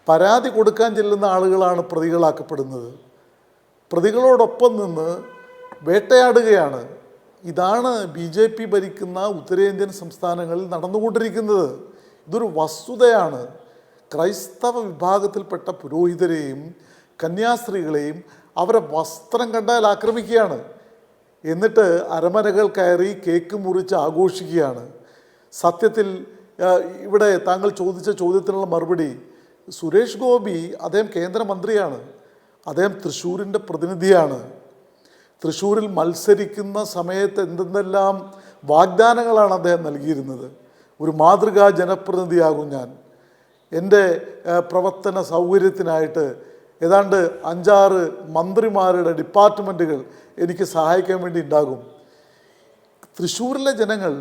പരാതി കൊടുക്കാൻ ചെല്ലുന്ന ആളുകളാണ് പ്രതികളാക്കപ്പെടുന്നത്. പ്രതികളോടൊപ്പം നിന്ന് വേട്ടയാടുകയാണ്. ഇതാണ് BJP ഭരിക്കുന്ന ഉത്തരേന്ത്യൻ സംസ്ഥാനങ്ങളിൽ നടന്നുകൊണ്ടിരിക്കുന്നത്. ഇതൊരു വസ്തുതയാണ്. ക്രൈസ്തവ വിഭാഗത്തിൽപ്പെട്ട പുരോഹിതരെയും കന്യാസ്ത്രീകളെയും അവരെ വസ്ത്രം കണ്ടാൽ ആക്രമിക്കുകയാണ്. എന്നിട്ട് അരമനകൾ കയറി കേക്ക് മുറിച്ച് ആഘോഷിക്കുകയാണ്. സത്യത്തിൽ ഇവിടെ താങ്കൾ ചോദിച്ച ചോദ്യത്തിനുള്ള മറുപടി, സുരേഷ് ഗോപി അദ്ദേഹം കേന്ദ്രമന്ത്രിയാണ്. അദ്ദേഹം തൃശ്ശൂരിൻ്റെ പ്രതിനിധിയാണ്. തൃശ്ശൂരിൽ മത്സരിക്കുന്ന സമയത്ത് എന്തെല്ലാം വാഗ്ദാനങ്ങളാണ് അദ്ദേഹം നൽകിയിരുന്നത്. ഒരു മാതൃകാ ജനപ്രതിനിധിയാകും ഞാൻ, എൻ്റെ പ്രവർത്തന സൗകര്യത്തിനായിട്ട് ഏതാണ്ട് 5-6 മന്ത്രിമാരുടെ ഡിപ്പാർട്ട്മെൻറ്റുകൾ എനിക്ക് സഹായിക്കാൻ വേണ്ടി ഉണ്ടാകും. തൃശ്ശൂരിലെ ജനങ്ങൾ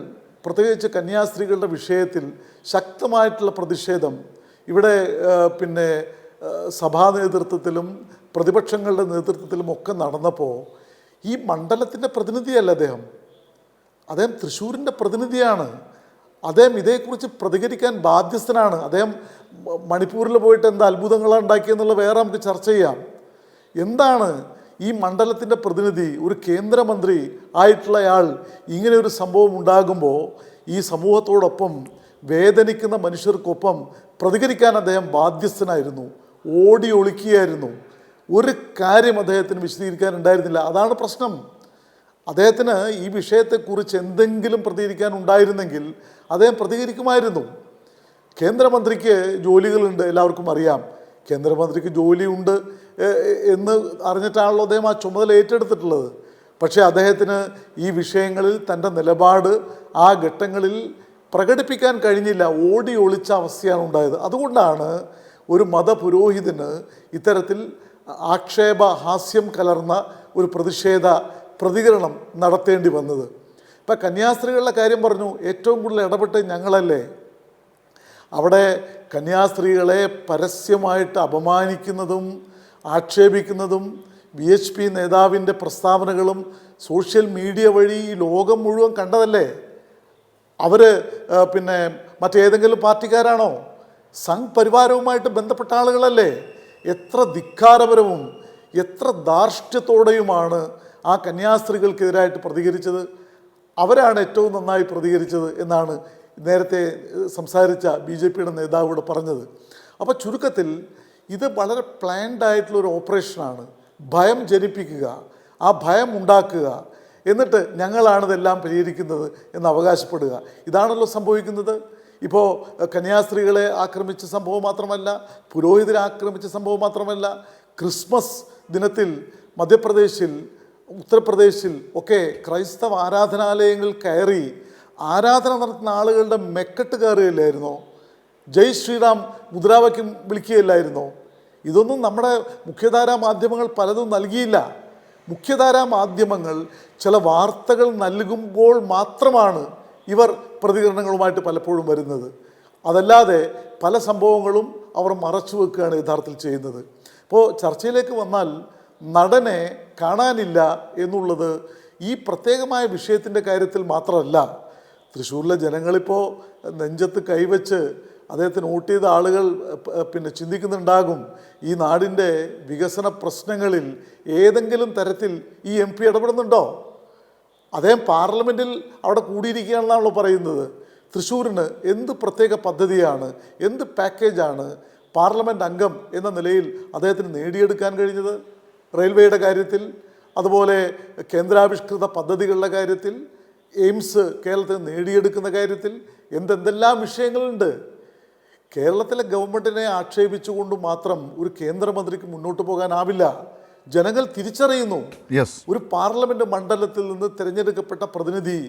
പ്രത്യേകിച്ച് കന്യാസ്ത്രീകളുടെ വിഷയത്തിൽ ശക്തമായിട്ടുള്ള പ്രതിഷേധം ഇവിടെ സഭാ നേതൃത്വത്തിലും പ്രതിപക്ഷങ്ങളുടെ നേതൃത്വത്തിലും ഒക്കെ നടന്നപ്പോൾ ഈ മണ്ഡലത്തിൻ്റെ പ്രതിനിധിയല്ല അദ്ദേഹം. അദ്ദേഹം തൃശ്ശൂരിൻ്റെ പ്രതിനിധിയാണ്. അദ്ദേഹം ഇതേക്കുറിച്ച് പ്രതികരിക്കാൻ ബാധ്യസ്ഥനാണ്. അദ്ദേഹം മണിപ്പൂരിൽ പോയിട്ട് എന്താ അത്ഭുതങ്ങളാണ് ഉണ്ടാക്കിയെന്നുള്ള വേറെ നമുക്ക് ചർച്ച ചെയ്യാം. എന്താണ് ഈ മണ്ഡലത്തിൻ്റെ പ്രതിനിധി, ഒരു കേന്ദ്രമന്ത്രി ആയിട്ടുള്ളയാൾ ഇങ്ങനെ ഒരു സംഭവം ഉണ്ടാകുമ്പോൾ ഈ സമൂഹത്തോടൊപ്പം വേദനിക്കുന്ന മനുഷ്യർക്കൊപ്പം പ്രതികരിക്കാൻ അദ്ദേഹം ബാധ്യസ്ഥനായിരുന്നു. ഓടി ഒളിക്കുകയായിരുന്നു. ഒരു കാര്യം അദ്ദേഹത്തിന് വിശദീകരിക്കാനുണ്ടായിരുന്നില്ല. അതാണ് പ്രശ്നം. അദ്ദേഹത്തിന് ഈ വിഷയത്തെക്കുറിച്ച് എന്തെങ്കിലും പ്രതികരിക്കാൻ ഉണ്ടായിരുന്നെങ്കിൽ അദ്ദേഹം പ്രതികരിക്കുമായിരുന്നു. കേന്ദ്രമന്ത്രിക്ക് ജോലികളുണ്ട്, എല്ലാവർക്കും അറിയാം. കേന്ദ്രമന്ത്രിക്ക് ജോലിയുണ്ട് എന്ന് അറിഞ്ഞിട്ടാണല്ലോ അദ്ദേഹം ആ ചുമതല ഏറ്റെടുത്തിട്ടുള്ളത്. പക്ഷേ അദ്ദേഹത്തിന് ഈ വിഷയങ്ങളിൽ തൻ്റെ നിലപാട് ആ ഘട്ടങ്ങളിൽ പ്രകടിപ്പിക്കാൻ കഴിഞ്ഞില്ല. ഓടി ഒളിച്ച അവസ്ഥയാണ് ഉണ്ടായത്. അതുകൊണ്ടാണ് ഒരു മതപുരോഹിതന് ഇത്തരത്തിൽ ആക്ഷേപഹാസ്യം കലർന്ന ഒരു പ്രതികരണം നടത്തേണ്ടി വന്നത്. ഇപ്പം കന്യാസ്ത്രീകളുടെ കാര്യം പറഞ്ഞു. ഏറ്റവും കൂടുതൽ ഇടപെട്ട് ഞങ്ങളല്ലേ. അവിടെ കന്യാസ്ത്രീകളെ പരസ്യമായിട്ട് അപമാനിക്കുന്നതും ആക്ഷേപിക്കുന്നതും VHP നേതാവിൻ്റെ പ്രസ്താവനകളും സോഷ്യൽ മീഡിയ വഴി ഈ ലോകം മുഴുവൻ കണ്ടതല്ലേ. അവർ പിന്നെ മറ്റേതെങ്കിലും പാർട്ടിക്കാരാണോ? സംഘ് പരിവാരവുമായിട്ട് ബന്ധപ്പെട്ട ആളുകളല്ലേ. എത്ര ധിക്കാരപരവും എത്ര ധാർഷ്ട്യത്തോടെയുമാണ് ആ കന്യാസ്ത്രീകൾക്കെതിരായിട്ട് പ്രതികരിച്ചത്. അവരാണ് ഏറ്റവും നന്നായി പ്രതികരിച്ചത് എന്നാണ് നേരത്തെ സംസാരിച്ച BJPയുടെ നേതാവോട് പറഞ്ഞത്. അപ്പോൾ ചുരുക്കത്തിൽ ഇത് വളരെ പ്ലാൻഡ് ആയിട്ടുള്ളൊരു ഓപ്പറേഷനാണ്. ഭയം ജനിപ്പിക്കുക, ആ ഭയം ഉണ്ടാക്കുക, എന്നിട്ട് ഞങ്ങളാണിതെല്ലാം പരിഹരിക്കുന്നത് എന്ന് അവകാശപ്പെടുക. ഇതാണല്ലോ സംഭവിക്കുന്നത്. ഇപ്പോൾ കന്യാസ്ത്രീകളെ ആക്രമിച്ച സംഭവം മാത്രമല്ല, പുരോഹിതരെ ആക്രമിച്ച സംഭവം മാത്രമല്ല, ക്രിസ്മസ് ദിനത്തിൽ മധ്യപ്രദേശിൽ ഉത്തർപ്രദേശിൽ ഒക്കെ ക്രൈസ്തവ ആരാധനാലയങ്ങൾ കയറി ആരാധന നടത്തുന്ന ആളുകളുടെ മെക്കെട്ട് കയറുകയില്ലായിരുന്നോ? ജയ് ശ്രീറാം മുദ്രാവാക്യം വിളിക്കുകയില്ലായിരുന്നോ? ഇതൊന്നും നമ്മുടെ മുഖ്യധാരാ മാധ്യമങ്ങൾ പലതും നൽകിയില്ല. മുഖ്യധാരാ മാധ്യമങ്ങൾ ചില വാർത്തകൾ നൽകുമ്പോൾ മാത്രമാണ് ഇവർ പ്രതികരണങ്ങളുമായിട്ട് പലപ്പോഴും വരുന്നത്. അതല്ലാതെ പല സംഭവങ്ങളും അവർ മറച്ചു വെക്കുകയാണ് യഥാർത്ഥത്തിൽ ചെയ്യുന്നത്. ഇപ്പോൾ ചർച്ചയിലേക്ക് വന്നാൽ നടനെ കാണാനില്ല എന്നുള്ളത് ഈ പ്രത്യേകമായ വിഷയത്തിൻ്റെ കാര്യത്തിൽ മാത്രമല്ല. തൃശ്ശൂരിലെ ജനങ്ങളിപ്പോൾ നെഞ്ചത്ത് കൈവച്ച് അദ്ദേഹത്തിന് വോട്ട് ചെയ്ത ആളുകൾ പിന്നെ ചിന്തിക്കുന്നുണ്ടാകും, ഈ നാടിൻ്റെ വികസന പ്രശ്നങ്ങളിൽ ഏതെങ്കിലും തരത്തിൽ ഈ MP ഇടപെടുന്നുണ്ടോ? അദ്ദേഹം പാർലമെൻറ്റിൽ അവിടെ കൂടിയിരിക്കുകയാണെന്നാണല്ലോ പറയുന്നത്. തൃശ്ശൂരിന് എന്ത് പ്രത്യേക പദ്ധതിയാണ്, എന്ത് പാക്കേജാണ് പാർലമെൻറ്റ് അംഗം എന്ന നിലയിൽ അദ്ദേഹത്തിന് നേടിയെടുക്കാൻ കഴിഞ്ഞത്? റെയിൽവേയുടെ കാര്യത്തിൽ, അതുപോലെ കേന്ദ്രാവിഷ്കൃത പദ്ധതികളുടെ കാര്യത്തിൽ, എയിംസ് കേരളത്തിൽ നേടിയെടുക്കുന്ന കാര്യത്തിൽ എന്തെല്ലാം വിഷയങ്ങളുണ്ട്. കേരളത്തിലെ ഗവൺമെൻറ്റിനെ ആക്ഷേപിച്ചുകൊണ്ട് മാത്രം ഒരു കേന്ദ്രമന്ത്രിക്ക് മുന്നോട്ട് പോകാനാവില്ല. ജനങ്ങൾ തിരിച്ചറിയുന്നു, ഒരു പാർലമെൻറ്റ് മണ്ഡലത്തിൽ നിന്ന് തിരഞ്ഞെടുക്കപ്പെട്ട പ്രതിനിധി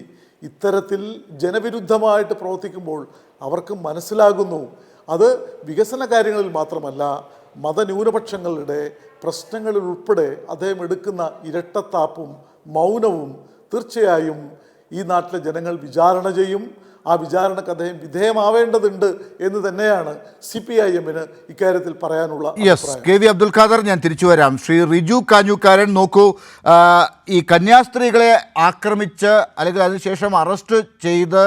ഇത്തരത്തിൽ ജനവിരുദ്ധമായിട്ട് പ്രവർത്തിക്കുമ്പോൾ അവർക്ക് മനസ്സിലാകുന്നു അത് വികസന കാര്യങ്ങളിൽ മാത്രമല്ല, മതന്യൂനപക്ഷങ്ങളുടെ പ്രശ്നങ്ങളിൽ ഉൾപ്പെടെ അദ്ദേഹം എടുക്കുന്ന ഇരട്ടത്താപ്പും മൗനവും തീർച്ചയായും ഈ നാട്ടിലെ ജനങ്ങൾ വിചാരണ ചെയ്യും. ആ വിചാരണക്ക് അദ്ദേഹം വിധേയമാവേണ്ടതുണ്ട് എന്ന് തന്നെയാണ് CPIM-ന് ഇക്കാര്യത്തിൽ പറയാനുള്ള. KV അബ്ദുൽ ഖാദർ, ഞാൻ തിരിച്ചു വരാം. ശ്രീ റിജു കാഞ്ഞൂക്കാരൻ, നോക്കൂ, ഈ കന്യാസ്ത്രീകളെ ആക്രമിച്ച് അല്ലെങ്കിൽ അതിനുശേഷം അറസ്റ്റ് ചെയ്ത്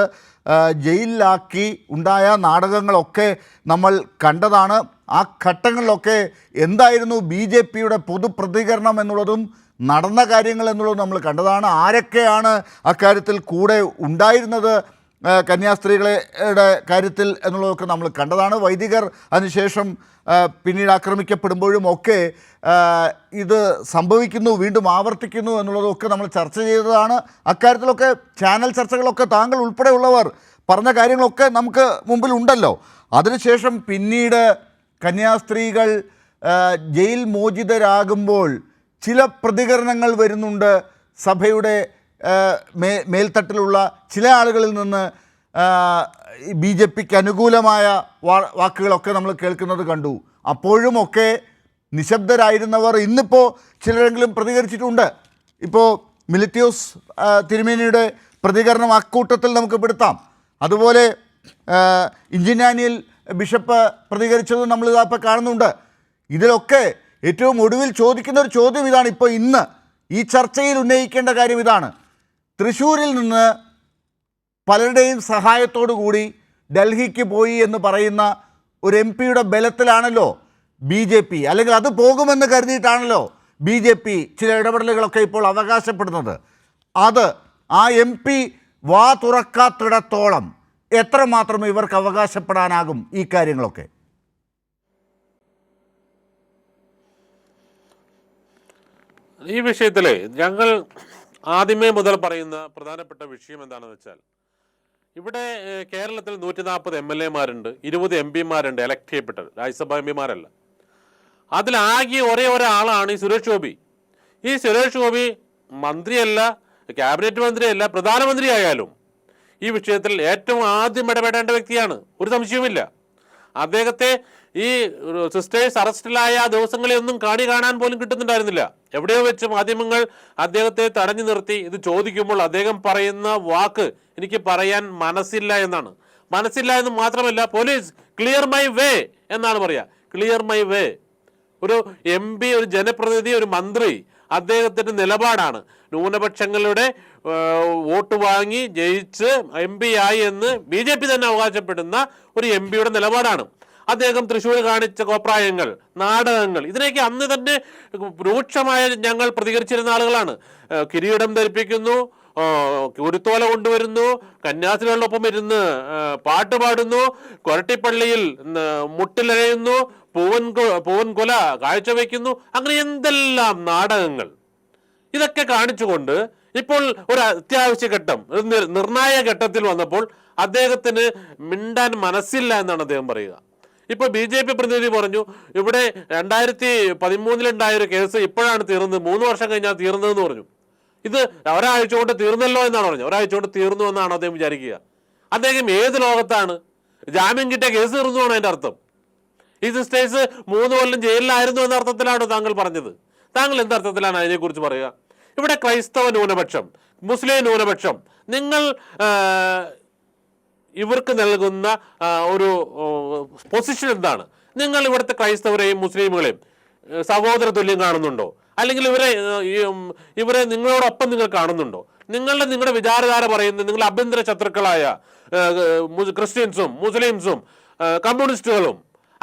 ജയിലിലാക്കി ഉണ്ടായ നാടകങ്ങളൊക്കെ നമ്മൾ കണ്ടതാണ്. ആ ഘട്ടങ്ങളിലൊക്കെ എന്തായിരുന്നു BJPയുടെ പൊതുപ്രതികരണം എന്നുള്ളതും നടന്ന കാര്യങ്ങൾ എന്നുള്ളതും നമ്മൾ കണ്ടതാണ്. ആരൊക്കെയാണ് അക്കാര്യത്തിൽ കൂടെ ഉണ്ടായിരുന്നത് കന്യാസ്ത്രീകളുടെ കാര്യത്തിൽ എന്നുള്ളതൊക്കെ നമ്മൾ കണ്ടതാണ്. വൈദികർ അതിനുശേഷം പിന്നീട് ആക്രമിക്കപ്പെടുമ്പോഴും ഒക്കെ ഇത് സംഭവിക്കുന്നു, വീണ്ടും ആവർത്തിക്കുന്നു എന്നുള്ളതൊക്കെ നമ്മൾ ചർച്ച ചെയ്തതാണ്. അക്കാര്യത്തിലൊക്കെ ചാനൽ ചർച്ചകളൊക്കെ താങ്കൾ ഉൾപ്പെടെയുള്ളവർ പറഞ്ഞ കാര്യങ്ങളൊക്കെ നമുക്ക് മുമ്പിൽ ഉണ്ടല്ലോ. അതിനുശേഷം പിന്നീട് കന്യാസ്ത്രീകൾ ജയിൽ മോചിതരാകുമ്പോൾ ചില പ്രതികരണങ്ങൾ വരുന്നുണ്ട്. സഭയുടെ മേൽത്തട്ടിലുള്ള ചില ആളുകളിൽ നിന്ന് BJPക്ക് അനുകൂലമായ വാക്കുകളൊക്കെ നമ്മൾ കേൾക്കുന്നത് കണ്ടു. അപ്പോഴുമൊക്കെ നിശബ്ദരായിരുന്നവർ ഇന്നിപ്പോൾ ചിലരെങ്കിലും പ്രതികരിച്ചിട്ടുണ്ട്. ഇപ്പോൾ മിലിറ്റിയോസ് തിരുമേനിയുടെ പ്രതികരണം അക്കൂട്ടത്തിൽ നമുക്ക് പെടുത്താം. അതുപോലെ ഇഞ്ചിനാനിയൽ ബിഷപ്പ് പ്രതികരിച്ചത് നമ്മൾ ഇതപ്പോൾ കാണുന്നുണ്ട്. ഇതിലൊക്കെ ഏറ്റവും ഒടുവിൽ ചോദിക്കുന്ന ഒരു ചോദ്യം ഇതാണ്. ഇപ്പോൾ ഇന്ന് ഈ ചർച്ചയിൽ ഉന്നയിക്കേണ്ട കാര്യം ഇതാണ്. തൃശ്ശൂരിൽ നിന്ന് പലരുടെയും സഹായത്തോടു കൂടി ഡൽഹിക്ക് പോയി എന്ന് പറയുന്ന ഒരു MP-യുടെ ബലത്തിലാണല്ലോ BJP, അല്ലെങ്കിൽ അത് പോകുമെന്ന് കരുതിയിട്ടാണല്ലോ BJP ചില ഇടപെടലുകളൊക്കെ ഇപ്പോൾ അവകാശപ്പെടുന്നത്. അത് ആ MP വാ തുറക്കാത്തിടത്തോളം എത്രമാത്രം ഇവർക്ക് അവകാശപ്പെടാനാകും ഈ കാര്യങ്ങളൊക്കെ? ഈ വിഷയത്തിൽ ഞങ്ങൾ ആദ്യമേ മുതൽ പറയുന്ന പ്രധാനപ്പെട്ട വിഷയം എന്താണെന്ന് വെച്ചാൽ, ഇവിടെ കേരളത്തിൽ 140 MLA-മാരുണ്ട്, 20 MP-മാരുണ്ട് എലക്ട് ചെയ്യപ്പെട്ടത്, രാജ്യസഭാ MP-മാരല്ല. അതിലാകെ ഒരേ ഒരാളാണ് ഈ സുരേഷ് ഗോപി. ഈ സുരേഷ് ഗോപി മന്ത്രിയല്ല, ക്യാബിനറ്റ് മന്ത്രിയല്ല, പ്രധാനമന്ത്രി ആയാലും ഈ വിഷയത്തിൽ ഏറ്റവും ആദ്യം ഇടപെടേണ്ട വ്യക്തിയാണ്, ഒരു സംശയവുമില്ല. അദ്ദേഹത്തെ ഈ സിസ്റ്റേഴ്സ് അറസ്റ്റിലായ ദിവസങ്ങളെയൊന്നും കാണാൻ പോലും കിട്ടുന്നുണ്ടായിരുന്നില്ല. എവിടെയോ വെച്ച് മാധ്യമങ്ങൾ അദ്ദേഹത്തെ തടഞ്ഞു നിർത്തി ഇത് ചോദിക്കുമ്പോൾ അദ്ദേഹം പറയുന്ന വാക്ക് എനിക്ക് പറയാൻ മനസ്സില്ല എന്നാണ്. മനസ്സില്ല എന്ന് മാത്രമല്ല, പോലീസ് ക്ലിയർ മൈ വേ എന്നാണ് പറയുക. Clear my way. ഒരു MP, ഒരു ജനപ്രതിനിധി, ഒരു മന്ത്രി, അദ്ദേഹത്തിൻ്റെ നിലപാടാണ് ന്യൂനപക്ഷങ്ങളുടെ വോട്ട് വാങ്ങി ജയിച്ച് MP ആയി എന്ന് BJP തന്നെ അവകാശപ്പെടുന്ന ഒരു MP-യുടെ നിലപാടാണ്. അദ്ദേഹം തൃശ്ശൂർ കാണിച്ച കോപ്രായങ്ങൾ, നാടകങ്ങൾ, ഇതിനൊക്കെ അന്ന് തന്നെ രൂക്ഷമായ ഞങ്ങൾ പ്രതികരിച്ചിരുന്ന ആളുകളാണ്. കിരീടം ധരിപ്പിക്കുന്നു, കുരുത്തോല കൊണ്ടുവരുന്നു, കന്യാസ്ത്രീകളോടൊപ്പം ഇരുന്ന് പാട്ട് പാടുന്നു, കൊരട്ടിപ്പള്ളിയിൽ മുട്ടിലഴയുന്നു, പൂവൻ കൊല കാഴ്ചവെക്കുന്നു, അങ്ങനെ എന്തെല്ലാം നാടകങ്ങൾ. ഇതൊക്കെ കാണിച്ചുകൊണ്ട് ഇപ്പോൾ ഒരു അത്യാവശ്യ ഘട്ടം, നിർണായക ഘട്ടത്തിൽ വന്നപ്പോൾ അദ്ദേഹത്തിന് മിണ്ടാൻ മനസ്സില്ല എന്നാണ് അദ്ദേഹം പറയുക. ഇപ്പോൾ BJP പ്രതിനിധി പറഞ്ഞു, ഇവിടെ 2013-ലുണ്ടായൊരു കേസ് ഇപ്പോഴാണ് തീർന്നത്, 3 വർഷം കഴിഞ്ഞാൽ തീർന്നതെന്ന് പറഞ്ഞു. ഇത് ഒരാഴ്ച കൊണ്ട് തീർന്നല്ലോ എന്നാണ് പറഞ്ഞത്. ഒരാഴ്ച കൊണ്ട് തീർന്നു എന്നാണ് അദ്ദേഹം വിചാരിക്കുക. അദ്ദേഹം ഏത് ലോകത്താണ്? ജാമ്യം കിട്ടിയ കേസ് തീർന്നു എന്നാണ് അതിൻ്റെ അർത്ഥം. ഈ സിസ്റ്റേഴ്സ് 3 കൊല്ലം ജയിലിലായിരുന്നു എന്ന അർത്ഥത്തിലാണോ താങ്കൾ പറഞ്ഞത്? താങ്കൾ എന്തർത്ഥത്തിലാണ് അതിനെക്കുറിച്ച് പറയുക? ഇവിടെ ക്രൈസ്തവ ന്യൂനപക്ഷം, മുസ്ലിം ന്യൂനപക്ഷം, നിങ്ങൾ ഇവർക്ക് നൽകുന്ന ഒരു പൊസിഷൻ എന്താണ്? നിങ്ങൾ ഇവിടുത്തെ ക്രൈസ്തവരെയും മുസ്ലിമുകളെയും സഹോദര തുല്യം കാണുന്നുണ്ടോ? അല്ലെങ്കിൽ ഇവരെ നിങ്ങളോടൊപ്പം നിങ്ങൾ കാണുന്നുണ്ടോ? നിങ്ങളുടെ വിചാരധാര പറയുന്നത് നിങ്ങൾ ആഭ്യന്തര ശത്രുക്കളായ ക്രിസ്ത്യൻസും മുസ്ലിംസും കമ്മ്യൂണിസ്റ്റുകളും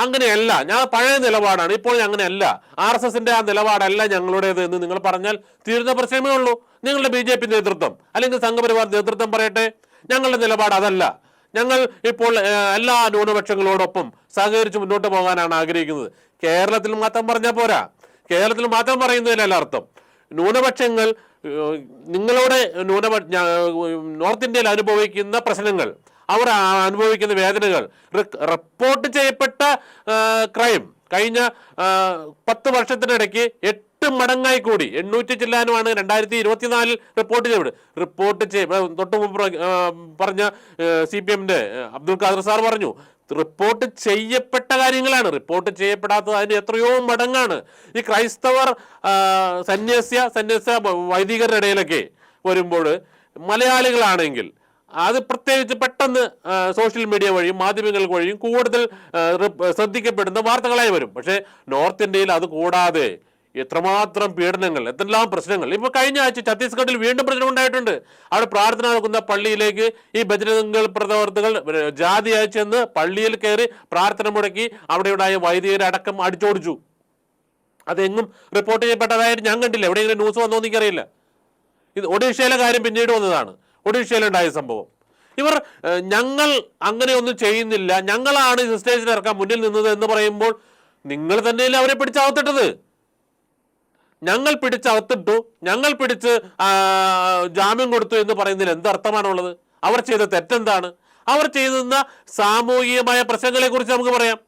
അങ്ങനെയല്ല, ഞങ്ങൾ പഴയ നിലപാടാണ്, ഇപ്പോൾ അങ്ങനെയല്ല, RSSന്റെ ആ നിലപാടല്ല ഞങ്ങളുടേത് എന്ന് നിങ്ങൾ പറഞ്ഞാൽ തീരുന്ന പ്രശ്നമേ ഉള്ളൂ. നിങ്ങളുടെ BJP നേതൃത്വം അല്ലെങ്കിൽ സംഘപരിവാർ നേതൃത്വം പറയട്ടെ, ഞങ്ങളുടെ നിലപാട് അതല്ല, ഞങ്ങൾ ഇപ്പോൾ എല്ലാ ന്യൂനപക്ഷങ്ങളോടൊപ്പം സഹകരിച്ച് മുന്നോട്ട് പോകാനാണ് ആഗ്രഹിക്കുന്നത്. കേരളത്തിൽ മാത്രം പറഞ്ഞാൽ പോരാ, കേരളത്തിൽ മാത്രം പറയുന്നതിലല്ല അർത്ഥം. ന്യൂനപക്ഷങ്ങൾ നിങ്ങളുടെ നോർത്ത് ഇന്ത്യയിൽ അനുഭവിക്കുന്ന പ്രശ്നങ്ങൾ, അവർ അനുഭവിക്കുന്ന വേദനകൾ, റിപ്പോർട്ട് ചെയ്യപ്പെട്ട ക്രൈം കഴിഞ്ഞ 10 വർഷത്തിനിടയ്ക്ക് 8 മടങ്ങായി കൂടി, 800 ചില്ലാനുമാണ് 2024 റിപ്പോർട്ട് തൊട്ട് മുമ്പ് പറഞ്ഞ CPM-ന്റെ അബ്ദുൽ ഖാദർ സാർ പറഞ്ഞു, റിപ്പോർട്ട് ചെയ്യപ്പെട്ട കാര്യങ്ങളാണ്, റിപ്പോർട്ട് ചെയ്യപ്പെടാത്തത് അതിന് എത്രയോ മടങ്ങാണ്. ഈ ക്രൈസ്തവർ സന്യാസ വൈദികരുടെ ഇടയിലൊക്കെ വരുമ്പോൾ മലയാളികളാണെങ്കിൽ അത് പ്രത്യേകിച്ച് പെട്ടെന്ന് സോഷ്യൽ മീഡിയ വഴിയും മാധ്യമങ്ങൾ വഴിയും കൂടുതൽ ശ്രദ്ധിക്കപ്പെടുന്ന വാർത്തകളായി വരും. പക്ഷേ നോർത്ത് ഇന്ത്യയിൽ അത് കൂടാതെ എത്രമാത്രം പീഡനങ്ങൾ, എന്തെല്ലാം പ്രശ്നങ്ങൾ. ഇപ്പോൾ കഴിഞ്ഞ ആഴ്ച ഛത്തീസ്ഗഡിൽ വീണ്ടും പ്രശ്നം ഉണ്ടായിട്ടുണ്ട്. അവിടെ പ്രാർത്ഥന നടക്കുന്ന പള്ളിയിലേക്ക് ഈ ബജരംഗൾ പ്രവർത്തകർ ജാതിയായി ചെന്ന് പള്ളിയിൽ കയറി പ്രാർത്ഥന മുടക്കി അവിടെയുണ്ടായ വൈദികരെ അടക്കം അടിച്ചോടിച്ചു. അതെങ്ങും റിപ്പോർട്ട് ചെയ്യപ്പെട്ടതായിട്ട് ഞാൻ കണ്ടില്ല. എവിടെയെങ്കിലും ന്യൂസ് വന്നോ എന്ന് എനിക്കറിയില്ല. ഇത് ഒഡീഷയിലെ കാര്യം പിന്നീട് വന്നതാണ്, ഒഡീഷയിലുണ്ടായ സംഭവം. ഇവർ ഞങ്ങൾ അങ്ങനെയൊന്നും ചെയ്യുന്നില്ല, ഞങ്ങളാണ് സിസ്റ്റേഴ്സിനെ ഇറക്കാൻ മുന്നിൽ നിന്നത് എന്ന് പറയുമ്പോൾ നിങ്ങൾ തന്നെയല്ലേ അവരെ പിടിച്ചകത്തിട്ടത്? ഞങ്ങൾ പിടിച്ചകത്തിട്ടു, ഞങ്ങൾ പിടിച്ച് ജാമ്യം കൊടുത്തു എന്ന് പറയുന്നതിൽ എന്തർത്ഥമാണുള്ളത്? അവർ ചെയ്ത തെറ്റെന്താണ്? അവർ ചെയ്യുന്ന സാമൂഹികമായ പ്രശ്നങ്ങളെ കുറിച്ച് നമുക്ക് പറയാം.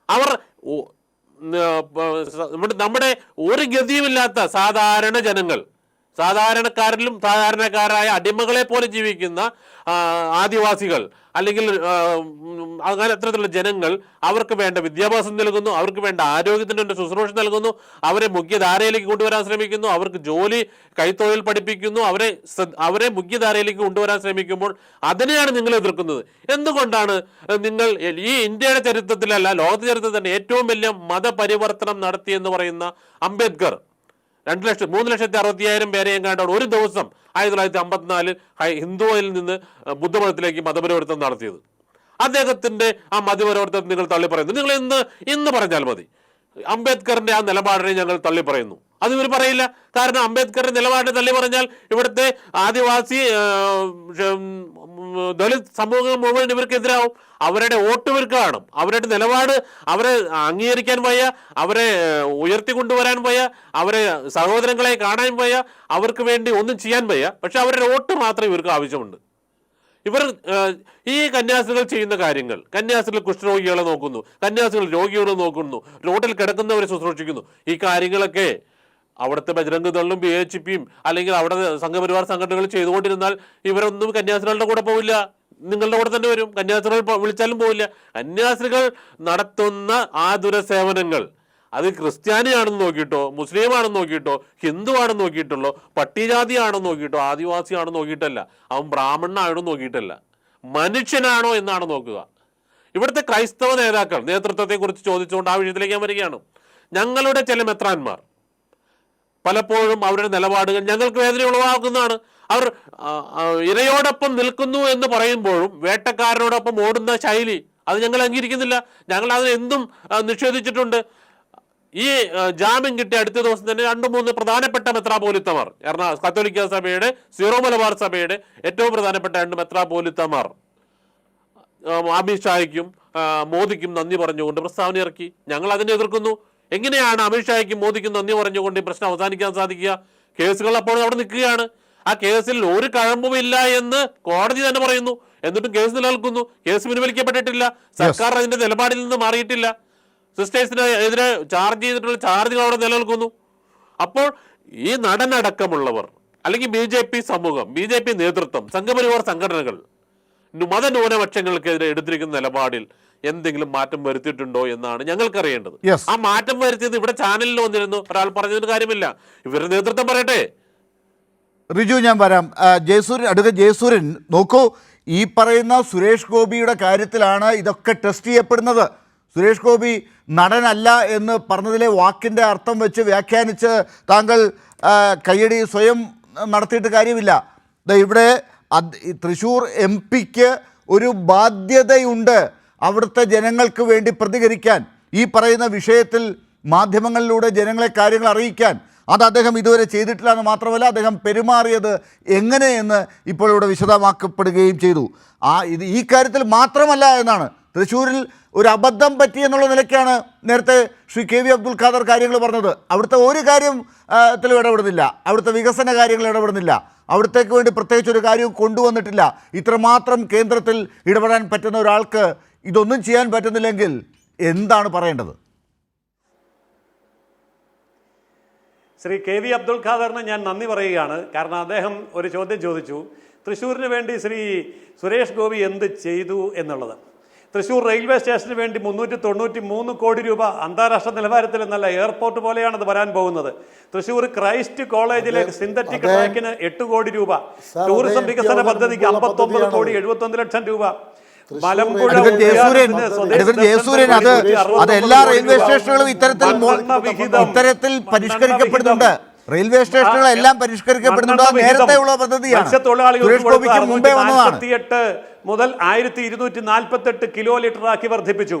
അവർ നമ്മുടെ ഒരു ഗതിയുമില്ലാത്ത സാധാരണ ജനങ്ങൾ, സാധാരണക്കാരിലും സാധാരണക്കാരായ അടിമകളെ പോലെ ജീവിക്കുന്ന ആദിവാസികൾ അല്ലെങ്കിൽ അങ്ങനെ അത്തരത്തിലുള്ള ജനങ്ങൾ, അവർക്ക് വേണ്ട വിദ്യാഭ്യാസം നൽകുന്നു, അവർക്ക് വേണ്ട ആരോഗ്യത്തിൻ്റെ ശുശ്രൂഷ നൽകുന്നു, അവരെ മുഖ്യധാരയിലേക്ക് കൊണ്ടുവരാൻ ശ്രമിക്കുന്നു, അവർക്ക് ജോലി കൈത്തൊഴിൽ പഠിപ്പിക്കുന്നു, അവരെ മുഖ്യധാരയിലേക്ക് കൊണ്ടുവരാൻ ശ്രമിക്കുമ്പോൾ അതിനെയാണ് നിങ്ങൾ എതിർക്കുന്നത്. എന്തുകൊണ്ടാണ് നിങ്ങൾ ഈ ഇന്ത്യയുടെ ചരിത്രത്തിലല്ല ലോകത്തെ ചരിത്രത്തിൽ തന്നെ ഏറ്റവും വലിയ മതപരിവർത്തനം നടത്തിയെന്ന് പറയുന്ന അംബേദ്കർ 3,60,000 പേരെ എങ്ങാണ്ടാണ് ഒരു ദിവസം 1954 ഹിന്ദുവിൽ നിന്ന് ബുദ്ധമതത്തിലേക്ക് മതപരിവർത്തനം നടത്തിയത്. അദ്ദേഹത്തിന്റെ ആ മതപരിവർത്തനം നിങ്ങൾ തള്ളി പറയുന്നു. നിങ്ങൾ ഇന്ന് പറഞ്ഞാൽ മതി, അംബേദ്കറിന്റെ ആ നിലപാടിനെ ഞങ്ങൾ തള്ളി പറയുന്നു. അത് ഇവർ പറയില്ല. കാരണം അംബേദ്കറുടെ നിലപാട് തള്ളി പറഞ്ഞാൽ ഇവിടുത്തെ ആദിവാസി ദളിത് സമൂഹം മുഴുവൻ ഇവർക്കെതിരാവും. അവരുടെ വോട്ട് ഇവർക്ക് കാണും, അവരുടെ നിലപാട് അവരെ അംഗീകരിക്കാൻ വയ്യ, അവരെ ഉയർത്തിക്കൊണ്ടുവരാൻ വയ്യ, അവരെ സഹോദരങ്ങളെ കാണാൻ വയ്യ, അവർക്ക് വേണ്ടി ഒന്നും ചെയ്യാൻ വയ്യ. പക്ഷെ അവരുടെ വോട്ട് മാത്രം ഇവർക്ക് ആവശ്യമുണ്ട്. ഇവർ ഈ കന്യാസ്ത്രീകൾ ചെയ്യുന്ന കാര്യങ്ങൾ, കന്യാസ്ത്രീകൾ കുഷ്ഠരോഗികളെ നോക്കുന്നു, കന്യാസ്ത്രീകൾ രോഗികളെ നോക്കുന്നു, റോഡിൽ കിടക്കുന്നവരെ ശുശ്രൂഷിക്കുന്നു, ഈ കാര്യങ്ങളൊക്കെ അവിടുത്തെ ബജരംഗ് ദളും BHPയും അല്ലെങ്കിൽ അവിടെ സംഘപരിവാർ സംഘടനകൾ ചെയ്തുകൊണ്ടിരുന്നാൽ ഇവരൊന്നും കന്യാസ്ത്രീകളുടെ കൂടെ പോവില്ല, നിങ്ങളുടെ കൂടെ തന്നെ വരും. കന്യാസ്ത്രീകൾ വിളിച്ചാലും പോവില്ല. കന്യാസ്ത്രീകൾ നടത്തുന്ന ആതുര സേവനങ്ങൾ അത് ക്രിസ്ത്യാനിയാണെന്ന് നോക്കിയിട്ടോ, മുസ്ലിം ആണെന്ന് നോക്കിയിട്ടോ, ഹിന്ദു ആണെന്ന് നോക്കിയിട്ടുള്ളോ, പട്ടികജാതിയാണെന്ന് നോക്കിയിട്ടോ, ആദിവാസിയാണെന്ന് നോക്കിയിട്ടല്ല, അവൻ ബ്രാഹ്മണനാണോ നോക്കിയിട്ടല്ല, മനുഷ്യനാണോ എന്നാണ് നോക്കുക. ഇവിടുത്തെ ക്രൈസ്തവ നേതാക്കൾ നേതൃത്വത്തെക്കുറിച്ച് ചോദിച്ചുകൊണ്ട് ആ വിഷയത്തിലേക്ക് ഞാൻ വരികയാണ്. ഞങ്ങളുടെ ചില മെത്രാന്മാർ പലപ്പോഴും അവരുടെ നിലപാടുകൾ ഞങ്ങൾക്ക് വേദന ഉളവാക്കുന്നതാണ്. അവർ ഇരയോടൊപ്പം നിൽക്കുന്നു എന്ന് പറയുമ്പോഴും വേട്ടക്കാരനോടൊപ്പം ഓടുന്ന ശൈലി അത് ഞങ്ങൾ അംഗീകരിക്കുന്നില്ല. ഞങ്ങൾ അതിന് എന്തും നിഷേധിച്ചിട്ടുണ്ട്. ഈ ജാമ്യം കിട്ടിയ അടുത്ത ദിവസം തന്നെ 2-3 പ്രധാനപ്പെട്ട മെത്രാപോലിത്തമാർ, എറണാകുളം കത്തോലിക്ക സഭയുടെ, സീറോ മലബാർ സഭയുടെ ഏറ്റവും പ്രധാനപ്പെട്ട 2 മെത്രാപോലിത്തമാർ അമിത്ഷായ്ക്കും മോദിക്കും നന്ദി പറഞ്ഞുകൊണ്ട് പ്രസ്താവന ഇറക്കി. ഞങ്ങൾ അതിനെ എതിർക്കുന്നു. എങ്ങനെയാണ് അമിത്ഷായ്ക്കും മോദിക്കും നന്ദി പറഞ്ഞുകൊണ്ട് ഈ പ്രശ്നം അവസാനിക്കാൻ സാധിക്കുക? കേസുകൾ അപ്പോൾ അവിടെ നിൽക്കുകയാണ്. ആ കേസിൽ ഒരു കഴമ്പുമില്ല എന്ന് കോടതി തന്നെ പറയുന്നു. എന്നിട്ടും കേസ് നിലനിൽക്കുന്നു. കേസ് പിൻവലിക്കപ്പെട്ടിട്ടില്ല. സർക്കാർ അതിന്റെ നിലപാടിൽ നിന്ന് മാറിയിട്ടില്ല. സിസ്റ്റേഴ്സിന് എതിരെ ചാർജ് ചെയ്തിട്ടുള്ള ചാർജുകൾ അവിടെ നിലനിൽക്കുന്നു. അപ്പോൾ ഈ നടനടക്കമുള്ളവർ അല്ലെങ്കിൽ BJP സമൂഹം, BJP നേതൃത്വം, സംഘപരിവാർ സംഘടനകൾ മതന്യൂനപക്ഷങ്ങൾക്കെതിരെ എടുത്തിരിക്കുന്ന നിലപാടിൽ എന്തെങ്കിലും മാറ്റം വരുത്തിയിട്ടുണ്ടോ എന്നാണ് ഞങ്ങൾക്കറിയേണ്ടത്. ആ മാറ്റം വരുത്തിയത് ഇവിടെ ചാനലിൽ വന്നിരുന്നു, ഒരാൾ പറഞ്ഞതിന് കാര്യമില്ല, ഇവരുടെ നേതൃത്വം പറയട്ടെ. റിജു, ഞാൻ വരാം. അഡ്വക്കേറ്റ് ജയസൂര്യൻ, നോക്കൂ, ഈ പറയുന്ന സുരേഷ് ഗോപിയുടെ കാര്യത്തിലാണ് ഇതൊക്കെ ടെസ്റ്റ് ചെയ്യപ്പെടുന്നത്. സുരേഷ് ഗോപി നടനല്ല എന്ന് പറഞ്ഞതിലെ വാക്കിൻ്റെ അർത്ഥം വെച്ച് വ്യാഖ്യാനിച്ച് താങ്കൾ കയ്യടി സ്വയം നടത്തിയിട്ട് കാര്യമില്ല. ഇവിടെ തൃശ്ശൂർ MP-ക്ക് ഒരു ബാധ്യതയുണ്ട് അവിടുത്തെ ജനങ്ങൾക്ക് വേണ്ടി പ്രതികരിക്കാൻ, ഈ പറയുന്ന വിഷയത്തിൽ മാധ്യമങ്ങളിലൂടെ ജനങ്ങളെ കാര്യങ്ങൾ അറിയിക്കാൻ. അത് അദ്ദേഹം ഇതുവരെ ചെയ്തിട്ടില്ല എന്ന് മാത്രമല്ല, അദ്ദേഹം പെരുമാറിയത് എങ്ങനെയെന്ന് ഇപ്പോൾ ഇവിടെ വിശദമാക്കപ്പെടുകയും ചെയ്തു. ഈ കാര്യത്തിൽ മാത്രമല്ല എന്നാണ്, തൃശ്ശൂരിൽ ഒരു അബദ്ധം പറ്റി എന്നുള്ള നിലയ്ക്കാണ് നേരത്തെ ശ്രീ KV അബ്ദുൽ ഖാദർ കാര്യങ്ങൾ പറഞ്ഞത്. അവിടുത്തെ ഒരു കാര്യത്തിലും ഇടപെടുന്നില്ല, അവിടുത്തെ വികസന കാര്യങ്ങൾ ഇടപെടുന്നില്ല, അവിടത്തേക്ക് വേണ്ടി പ്രത്യേകിച്ച് ഒരു കാര്യവും കൊണ്ടുവന്നിട്ടില്ല. ഇത്രമാത്രം കേന്ദ്രത്തിൽ ഇടപെടാൻ പറ്റുന്ന ഒരാൾക്ക് ഇതൊന്നും ചെയ്യാൻ പറ്റുന്നില്ലെങ്കിൽ എന്താണ് പറയേണ്ടത്? ശ്രീ KV അബ്ദുൽ ഖാദറിന് ഞാൻ നന്ദി പറയുകയാണ്. കാരണം അദ്ദേഹം ഒരു ചോദ്യം ചോദിച്ചു, തൃശ്ശൂരിന് വേണ്ടി ശ്രീ സുരേഷ് ഗോപി എന്ത് ചെയ്തു എന്നുള്ളത്. തൃശ്ശൂർ റെയിൽവേ സ്റ്റേഷന് വേണ്ടി 393 കോടി രൂപ അന്താരാഷ്ട്ര നിലവാരത്തിൽ എന്നല്ല, എയർപോർട്ട് പോലെയാണ് അത് വരാൻ പോകുന്നത്. തൃശ്ശൂർ ക്രൈസ്റ്റ് കോളേജിലെ സിന്തറ്റിക് ട്രാക്കിന് 8 കോടി രൂപ, ടൂറിസം വികസന പദ്ധതിക്ക് 59 കോടി 71 ലക്ഷം രൂപ, മലമ്പുഴ അത് എല്ലാ റെയിൽവേ സ്റ്റേഷനുകളും ഇത്തരത്തിൽ പരിഷ്കരിക്കപ്പെടുന്നുണ്ട്. റെയിൽവേ സ്റ്റേഷനുകളെല്ലാം പരിഷ്കരിക്കപ്പെടുന്നുണ്ട്. നേരത്തെ ഉള്ള പദ്ധതിയാണ്, സുരേഷ് ഗോപിക്ക് മുമ്പേ വന്നതാണ്. 48 മുതൽ 1248 കിലോ ലിറ്റർ ആക്കി വർദ്ധിപ്പിച്ചു.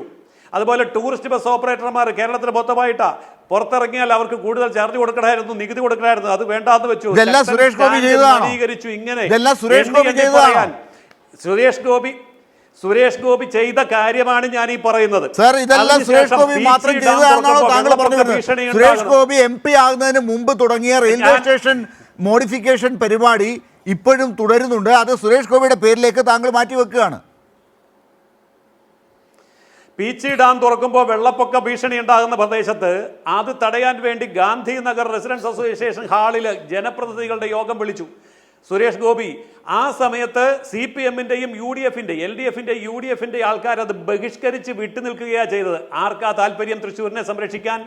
അതുപോലെ ടൂറിസ്റ്റ് ബസ് ഓപ്പറേറ്റർമാർ കേരളത്തിന് മൊത്തമായിട്ടാ പുറത്തിറങ്ങിയാൽ അവർക്ക് കൂടുതൽ ചാർജ് കൊടുക്കണമായിരുന്നു, നികുതി കൊടുക്കണമായിരുന്നു, അത് വേണ്ടാന്ന് വെച്ചു. സുരേഷ് ഗോപി നവീകരിച്ചു. ഇങ്ങനെ സുരേഷ് ഗോപി ചെയ്ത കാര്യമാണ് ഞാൻ ഈ പറയുന്നത്. സർ, ഇതെല്ലാം സുരേഷ് ഗോപി മാത്രം ചെയ്തതാണെന്നാണോ താങ്കൾ പറഞ്ഞത്? സുരേഷ് ഗോപി MP ആകുന്നതിന് മുമ്പ് തുടങ്ങിയ റെയിൽവേ സ്റ്റേഷൻ മോഡിഫിക്കേഷൻ പരിപാടി ഇപ്പോഴും തുടരുന്നുണ്ട്. അത് സുരേഷ് ഗോപിയുടെ പേരിലേക്ക് താങ്കൾ മാറ്റിവെക്കുകയാണ്. പീച്ചി ഡാം തുറക്കുമ്പോൾ വെള്ളപ്പൊക്ക ഭീഷണി ഉണ്ടാകുന്ന പ്രദേശത്ത് അത് തടയാൻ വേണ്ടി ഗാന്ധിനഗർ റെസിഡൻസ് അസോസിയേഷൻ ഹാളിൽ ജനപ്രതിനിധികളുടെ യോഗം വിളിച്ചു സുരേഷ് ഗോപി. ആ സമയത്ത് CPM-ന്റെയും UDF-ന്റെയും LDF-ന്റെയും UDF-ന്റെയും ആൾക്കാർ അത് ബഹിഷ്കരിച്ച് വിട്ടുനിൽക്കുകയാണ് ചെയ്തത്. ആർക്കാ താല്പര്യം തൃശ്ശൂരിനെ സംരക്ഷിക്കാൻ?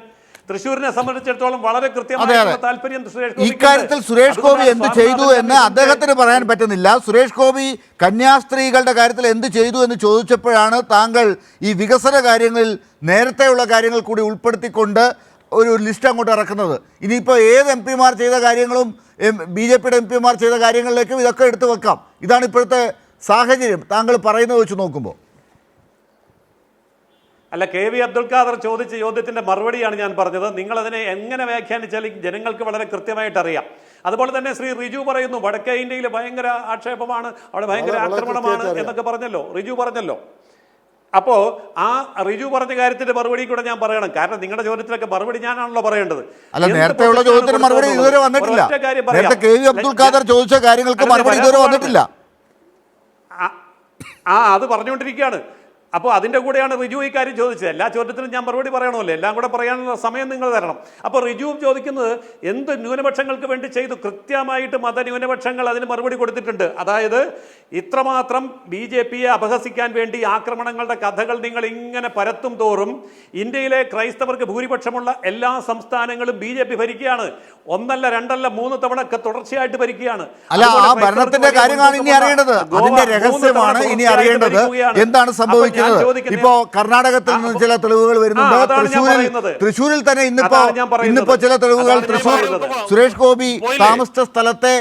തൃശ്ശൂരിനെ സംബന്ധിച്ചിടത്തോളം വളരെ കൃത്യമായ താല്പര്യം ഇക്കാര്യത്തിൽ സുരേഷ് ഗോപി എന്ത് ചെയ്തു എന്ന് അദ്ദേഹത്തിന് പറയാൻ പറ്റുന്നില്ല. സുരേഷ് ഗോപി കന്യാസ്ത്രീകളുടെ കാര്യത്തിൽ എന്ത് ചെയ്തു എന്ന് ചോദിച്ചപ്പോഴാണ് താങ്കൾ ഈ വികസന കാര്യങ്ങളിൽ നേരത്തെയുള്ള കാര്യങ്ങൾ കൂടി ഉൾപ്പെടുത്തിക്കൊണ്ട് ഒരു ലിസ്റ്റ് അങ്ങോട്ട് ഇറക്കുന്നത്. ഇനിയിപ്പോൾ ഏത് MP-മാർ ചെയ്ത കാര്യങ്ങളും BJP-യുടെ MP-മാർ ചെയ്ത കാര്യങ്ങളിലേക്കും ഇതൊക്കെ എടുത്തു വെക്കാം. ഇതാണ് ഇപ്പോഴത്തെ സാഹചര്യം താങ്കൾ പറയുന്നത് വെച്ച് നോക്കുമ്പോൾ. അല്ല, കെ വി അബ്ദുൽ ഖാദർ ചോദിച്ച ചോദ്യത്തിന്റെ മറുപടിയാണ് ഞാൻ പറഞ്ഞത്. നിങ്ങൾ അതിനെ എങ്ങനെ വ്യാഖ്യാനിച്ചാൽ ജനങ്ങൾക്ക് വളരെ കൃത്യമായിട്ട് അറിയാം. അതുപോലെ തന്നെ ശ്രീ റിജു പറയുന്നു വടക്കേ ഇന്ത്യയിൽ ഭയങ്കര ആക്ഷേപമാണ്, അവിടെ ഭയങ്കര ആക്രമണമാണ് എന്നൊക്കെ പറഞ്ഞല്ലോ, റിജു പറഞ്ഞല്ലോ. അപ്പോ ആ റിജു പറഞ്ഞ കാര്യത്തിന്റെ മറുപടി കൂടെ ഞാൻ പറയണം. കാരണം നിങ്ങളുടെ ചോദ്യത്തിലൊക്കെ മറുപടി ഞാനാണല്ലോ പറയേണ്ടത്. അല്ല, നേരത്തെയുള്ള ചോദ്യത്തിന് മറുപടി ഇതുവരെ വന്നിട്ടില്ല. നേരത്തെ കെ വി അബ്ദുൽ ഖാദർ ചോദിച്ച കാര്യങ്ങൾക്ക് മറുപടി ഇതുവരെ വന്നിട്ടില്ല. അത് പറഞ്ഞുകൊണ്ടിരിക്കുകയാണ്. അപ്പോൾ അതിൻ്റെ കൂടെയാണ് റിജു ഈ കാര്യം ചോദിച്ചത്. എല്ലാ ചോദ്യത്തിനും ഞാൻ മറുപടി പറയണമല്ലോ, എല്ലാം കൂടെ പറയാനുള്ള സമയം നിങ്ങൾ തരണം. അപ്പോൾ റിജു ചോദിക്കുന്നത് എന്ത് ന്യൂനപക്ഷങ്ങൾക്ക് വേണ്ടി ചെയ്തു? കൃത്യമായിട്ട് മതന്യൂനപക്ഷങ്ങൾ അതിന് മറുപടി കൊടുത്തിട്ടുണ്ട്. അതായത് ഇത്രമാത്രം BJP-യെ അപഹസിക്കാൻ വേണ്ടി ആക്രമണങ്ങളുടെ കഥകൾ നിങ്ങൾ ഇങ്ങനെ പരത്തും തോറും ഇന്ത്യയിലെ ക്രൈസ്തവർക്ക് ഭൂരിപക്ഷമുള്ള എല്ലാ സംസ്ഥാനങ്ങളും BJP ഭരിക്കുകയാണ്. ഒന്നല്ല രണ്ടല്ല 3 തവണ തുടർച്ചയായിട്ട് ഭരിക്കുകയാണ്. അല്ല, ആ ഭരണത്തിന്റെ കാര്യമാണ് ഇനി അറിയേണ്ടത്. അതിന്റെ രഹസ്യമാണ് ഇനി അറിയേണ്ടത്. എന്താണ് സംഭവിക്കുന്നത്? ഇപ്പോ കർണാടകത്തിൽ നിന്ന് ചില തെളിവുകൾ വരുന്നുണ്ട്. തൃശ്ശൂരിൽ തന്നെ ഇന്നിപ്പോ ചില തെളിവുകൾ തൃശ്ശൂർ സുരേഷ് ഗോപി താമസിച്ച സ്ഥലത്തെ